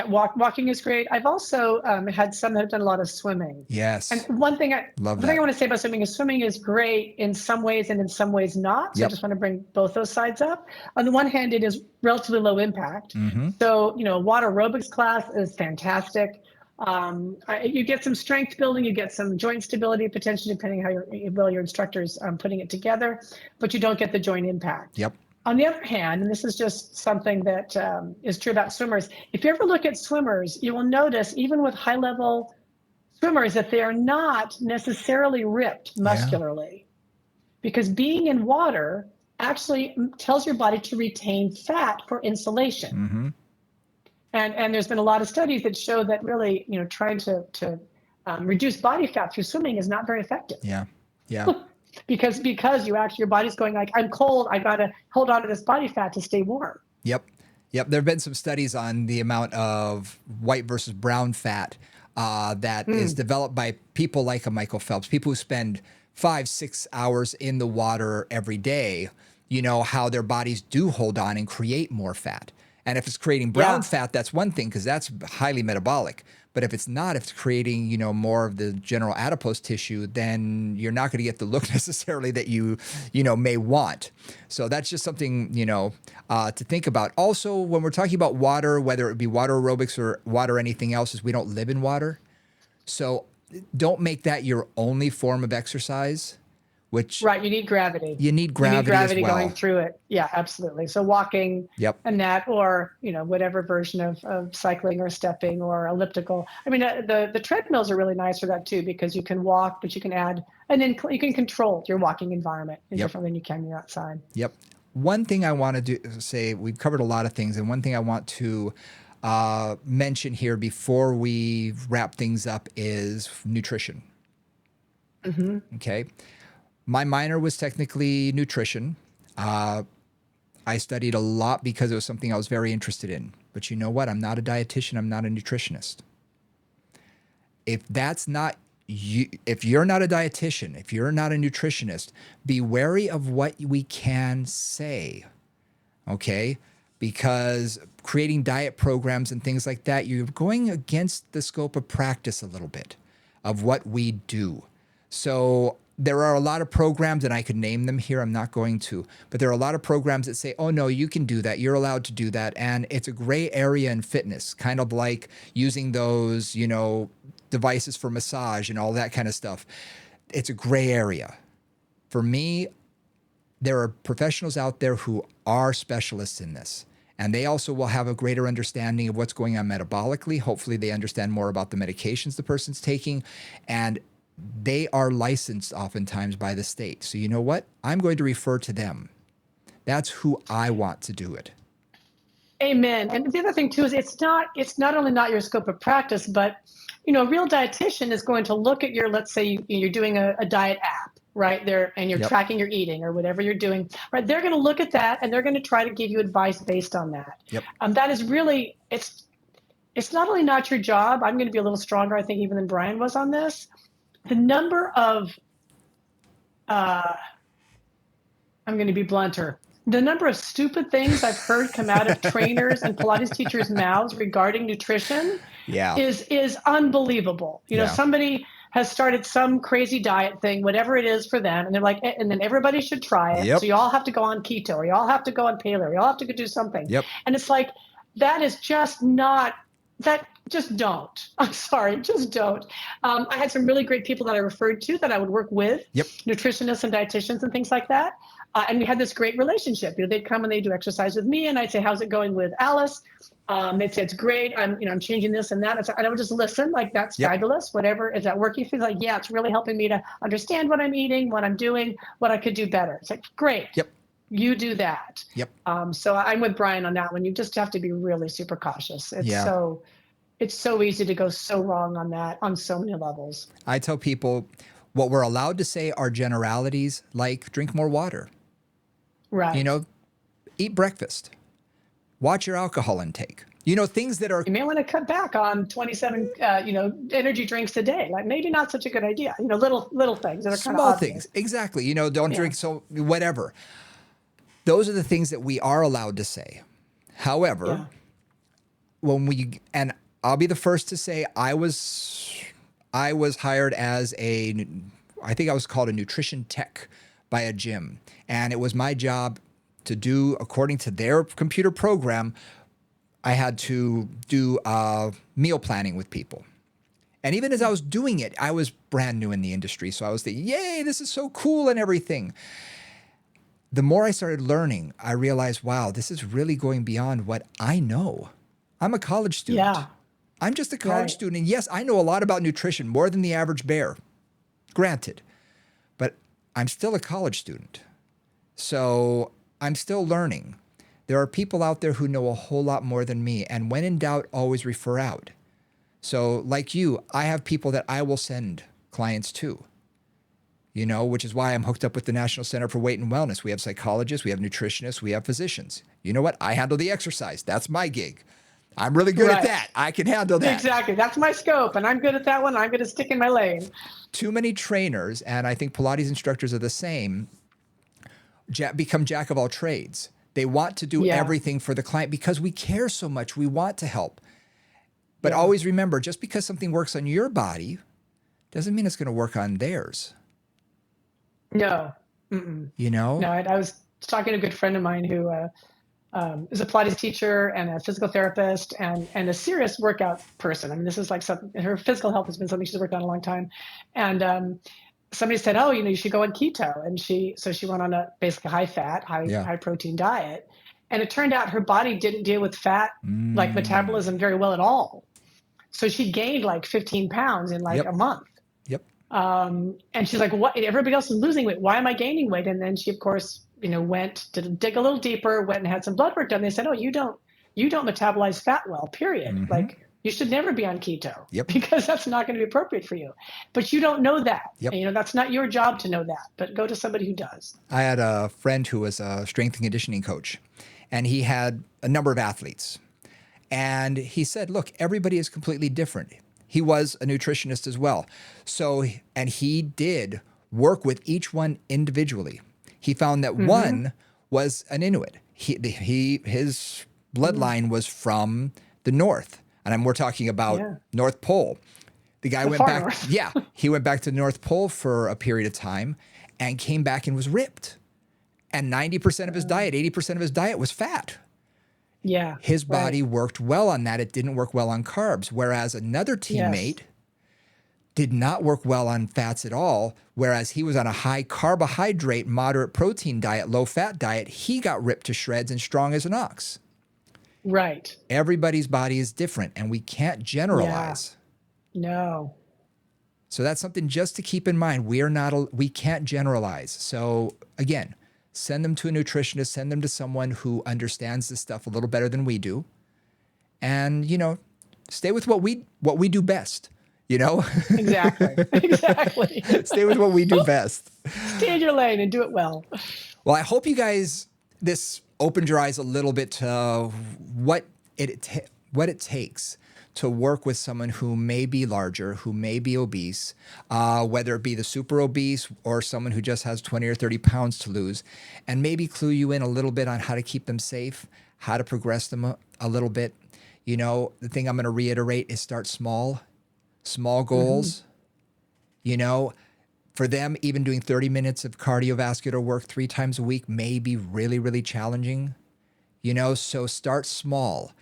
Walking is great. I've also had some that have done a lot of swimming. Yes. And one thing I want to say about swimming is great in some ways and in some ways not. So I just want to bring both those sides up. On the one hand, it is relatively low impact. So, water aerobics class is fantastic. You get some strength building, you get some joint stability potentially, depending how your instructor's putting it together, but you don't get the joint impact. Yep. On the other hand, and this is just something that is true about swimmers, if you ever look at swimmers, you will notice, even with high-level swimmers, that they are not necessarily ripped muscularly, because being in water actually tells your body to retain fat for insulation. And there's been a lot of studies that show that really, trying to reduce body fat through swimming is not very effective. Yeah. Because your body's going like, I'm cold, I got to hold on to this body fat to stay warm. Yep. Yep. There have been some studies on the amount of white versus brown fat that is developed by people like a Michael Phelps, people who spend 5-6 hours in the water every day, you know, how their bodies do hold on and create more fat. And if it's creating brown fat, that's one thing because that's highly metabolic. But if it's not, if it's creating, you know, more of the general adipose tissue, then you're not going to get the look necessarily that you know, may want. So that's just something, you know, to think about. Also, when we're talking about water, whether it be water aerobics or water anything else, is we don't live in water. So don't make that your only form of exercise. Which Right, you need gravity. You need gravity as well. Going through it. Yeah, absolutely. So walking and that, or, you know, whatever version of cycling or stepping or elliptical. I mean, the treadmills are really nice for that too, because you can walk, but you can add, and then you can control your walking environment differently than you can when you're outside. Yep. One thing I want to say, we've covered a lot of things, and one thing I want to mention here before we wrap things up is nutrition. Okay. My minor was technically nutrition. I studied a lot because it was something I was very interested in. But you know what? I'm not a dietitian. I'm not a nutritionist. If that's not you, if you're not a dietitian, if you're not a nutritionist, be wary of what we can say. Okay? Because creating diet programs and things like that, you're going against the scope of practice a little bit of what we do. So there are a lot of programs, and I could name them here. I'm not going to, but there are a lot of programs that say, oh no, you can do that. You're allowed to do that. And it's a gray area in fitness, kind of like using those, you know, devices for massage and all that kind of stuff. It's a gray area. For me, there are professionals out there who are specialists in this. And they also will have a greater understanding of what's going on metabolically. Hopefully they understand more about the medications the person's taking. And they are licensed oftentimes by the state. So you know what? I'm going to refer to them. That's who I want to do it. Amen. And the other thing too is it's not only not your scope of practice, but you know, a real dietitian is going to look at your, let's say you're doing a diet app, right there, and you're tracking your eating or whatever you're doing, right? They're going to look at that and they're going to try to give you advice based on that. That is really, it's not only not your job. I'm going to be a little stronger, I think, even than Brian was on this. The number of, I'm going to be blunter, the number of stupid things I've heard come out of trainers and Pilates teachers' mouths regarding nutrition is unbelievable. You know, somebody has started some crazy diet thing, whatever it is for them, and they're like, and then everybody should try it. So you all have to go on keto, or you all have to go on paleo, or you all have to go do something. And it's like, that is just not, that just don't. I'm sorry, just don't. I had some really great people that I referred to that I would work with, nutritionists and dietitians and things like that. And we had this great relationship. You know, they'd come and they'd do exercise with me, and I'd say, "How's it going with Alice?" They'd say, "It's great. I'm changing this and that." And I would just listen, like, "That's fabulous. Whatever, is that working for you?" Like, "Yeah, it's really helping me to understand what I'm eating, what I'm doing, what I could do better." It's like, "Great. You do that." So I'm with Brian on that one. You just have to be really super cautious. It's so easy to go so wrong on that on so many levels. I tell people what we're allowed to say are generalities, like drink more water. Right. You know, eat breakfast. Watch your alcohol intake. You know, things that are... You may want to cut back on 27, energy drinks a day. Like, maybe not such a good idea. You know, little things that are kind of small things. Exactly. You know, don't drink so... Whatever. Those are the things that we are allowed to say. However, when we... And I'll be the first to say I was hired as I think I was called a nutrition tech by a gym. And it was my job to do, according to their computer program, I had to do meal planning with people. And even as I was doing it, I was brand new in the industry. So I was thinking, yay, this is so cool and everything. The more I started learning, I realized, wow, this is really going beyond what I know. I'm a college student. I'm just a college student. And yes, I know a lot about nutrition, more than the average bear, granted. But I'm still a college student. So I'm still learning. There are people out there who know a whole lot more than me. And when in doubt, always refer out. So like you, I have people that I will send clients to. which is why I'm hooked up with the National Center for Weight and Wellness. We have psychologists, we have nutritionists, we have physicians. You know what? I handle the exercise. That's my gig. I'm really good at that. I can handle that. Exactly. That's my scope, and I'm good at that one. I'm going to stick in my lane. Too many trainers, and I think Pilates instructors are the same, become jack of all trades. They want to do everything for the client because we care so much. We want to help. But always remember, just because something works on your body doesn't mean it's going to work on theirs. No. Mm-mm. No, I was talking to a good friend of mine who is a Pilates teacher and a physical therapist and a serious workout person. I mean, this is like her physical health has been something she's worked on a long time. And somebody said, oh, you should go on keto. And she went on a basically high fat, high protein diet. And it turned out her body didn't deal with fat, like metabolism very well at all. So she gained like 15 pounds in like a month. Yep. And she's like, what? Everybody else is losing weight. Why am I gaining weight? And then she, of course, went to dig a little deeper, went and had some blood work done. They said, oh, you don't metabolize fat well, period. Mm-hmm. Like you should never be on keto because that's not going to be appropriate for you. But you don't know that. Yep. And, that's not your job to know that, but go to somebody who does. I had a friend who was a strength and conditioning coach, and he had a number of athletes. And he said, look, everybody is completely different. He was a nutritionist as well. So, and he did work with each one individually. He found that one was an Inuit. His bloodline was from the north. And we're talking about North Pole. The guy went back. North. He went back to the North Pole for a period of time and came back and was ripped. And 90% of his diet, 80% of his diet was fat. Yeah. His body worked well on that. It didn't work well on carbs. Whereas another teammate did not work well on fats at all. Whereas he was on a high carbohydrate, moderate protein diet, low fat diet. He got ripped to shreds and strong as an ox. Right. Everybody's body is different and we can't generalize. Yeah. No. So that's something just to keep in mind. We can't generalize. So again, send them to a nutritionist, send them to someone who understands this stuff a little better than we do. And, stay with what we do best, Exactly. Stay with what we do best. Stay in your lane and do it well. Well, I hope you guys, this opened your eyes a little bit to what it takes to work with someone who may be larger, who may be obese, whether it be the super obese or someone who just has 20 or 30 pounds to lose, and maybe clue you in a little bit on how to keep them safe, how to progress them a little bit. The thing I'm going to reiterate is start small goals. For them, even doing 30 minutes of cardiovascular work 3 times a week may be really, really challenging. So start small,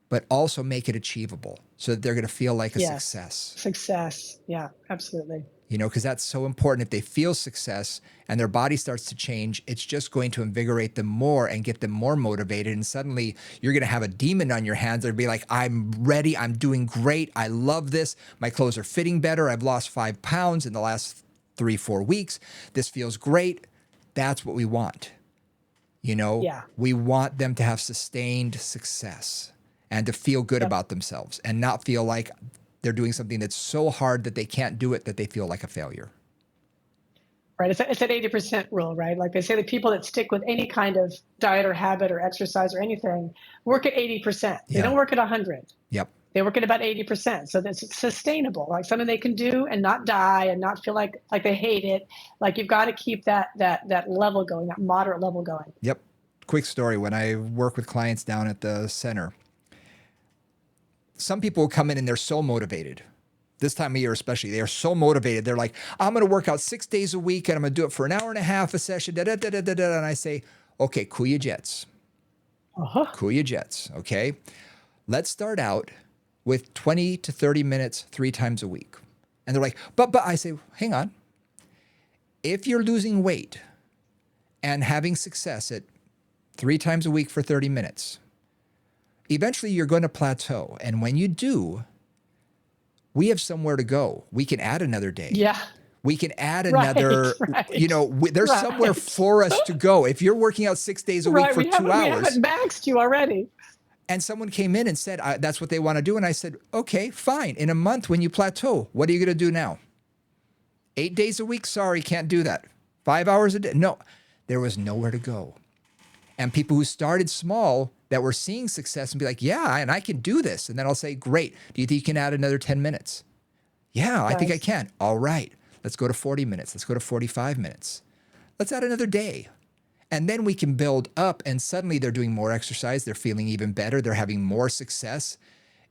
but also make it achievable so that they're going to feel like a success. Success. Yeah, absolutely. Because that's so important. If they feel success and their body starts to change, it's just going to invigorate them more and get them more motivated. And suddenly you're going to have a demon on your hands. They'll be like, I'm ready. I'm doing great. I love this. My clothes are fitting better. I've lost 5 pounds in the last 3-4 weeks. This feels great. That's what we want. We want them to have sustained success and to feel good about themselves and not feel like they're doing something that's so hard that they can't do it, that they feel like a failure. Right. It's that 80% rule, right? Like they say, the people that stick with any kind of diet or habit or exercise or anything work at 80%. They don't work at 100. Yep. They work at about 80%. So that's sustainable, like something they can do and not die and not feel like they hate it. Like you've got to keep that level going, that moderate level going. Yep. Quick story. When I work with clients down at the center, some people will come in and they're so motivated. This time of year especially, they are so motivated. They're like, I'm going to work out 6 days a week and I'm going to do it for an hour and a half a session. And I say, okay, cool your jets. Cool your jets, okay? Let's start out with 20 to 30 minutes 3 times a week. And they're like, but I say, hang on. If you're losing weight and having success at 3 times a week for 30 minutes, eventually you're going to plateau. And when you do, we have somewhere to go. We can add another day. Yeah. We can add another, there's somewhere for us to go. If you're working out 6 days a week for 2 hours. We haven't maxed you already. And someone came in and said, that's what they want to do. And I said, okay, fine. In a month when you plateau, what are you going to do now? 8 days a week, sorry, can't do that. 5 hours a day, no. There was nowhere to go. And people who started small that were seeing success and be like, yeah, and I can do this. And then I'll say, great. Do you think you can add another 10 minutes? Yeah, I think I can. All right. Let's go to 40 minutes. Let's go to 45 minutes. Let's add another day. And then we can build up, and suddenly they're doing more exercise. They're feeling even better. They're having more success.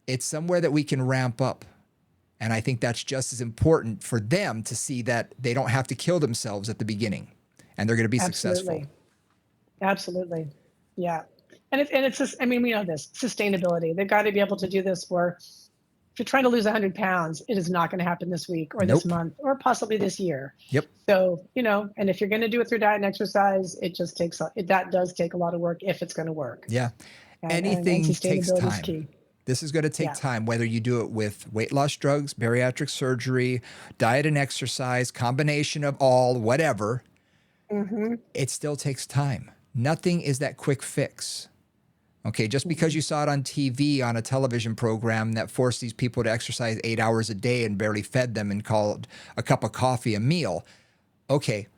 It's somewhere that we can ramp up. And I think that's just as important for them to see that they don't have to kill themselves at the beginning, and they're going to be successful. Absolutely. Yeah. And it's just, I mean, we know this, sustainability. They've got to be able to do this where if you're trying to lose 100 pounds, it is not going to happen this week or this month or possibly this year. Yep. So, and if you're going to do it through diet and exercise, that does take a lot of work if it's going to work. Yeah. Anything takes time. This is going to take time, whether you do it with weight loss drugs, bariatric surgery, diet and exercise, combination of all, whatever. It still takes time. Nothing is that quick fix. Okay, just because you saw it on TV on a television program that forced these people to exercise 8 hours a day and barely fed them and called a cup of coffee a meal. Okay,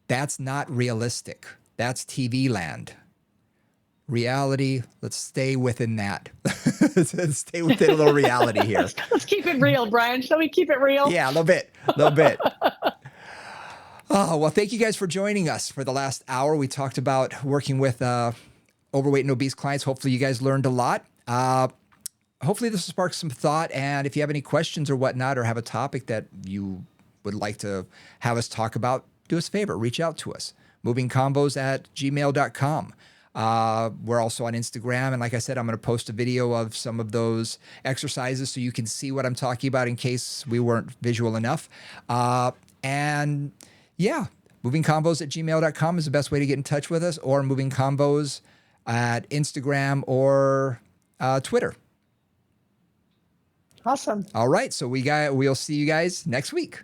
that's not realistic. That's TV land. Reality, let's stay within that. Stay within a little reality here. Let's keep it real, Brian. Shall we keep it real? Yeah, a little bit. Oh, well, thank you guys for joining us for the last hour. We talked about working with overweight and obese clients. Hopefully you guys learned a lot. Hopefully this will spark some thought. And if you have any questions or whatnot, or have a topic that you would like to have us talk about, do us a favor, reach out to us. movingcombos@gmail.com. We're also on Instagram. And like I said, I'm going to post a video of some of those exercises so you can see what I'm talking about in case we weren't visual enough. And yeah, movingcombos@gmail.com is the best way to get in touch with us, or movingcombos at Instagram or Twitter. Awesome. All right. So we'll see you guys next week.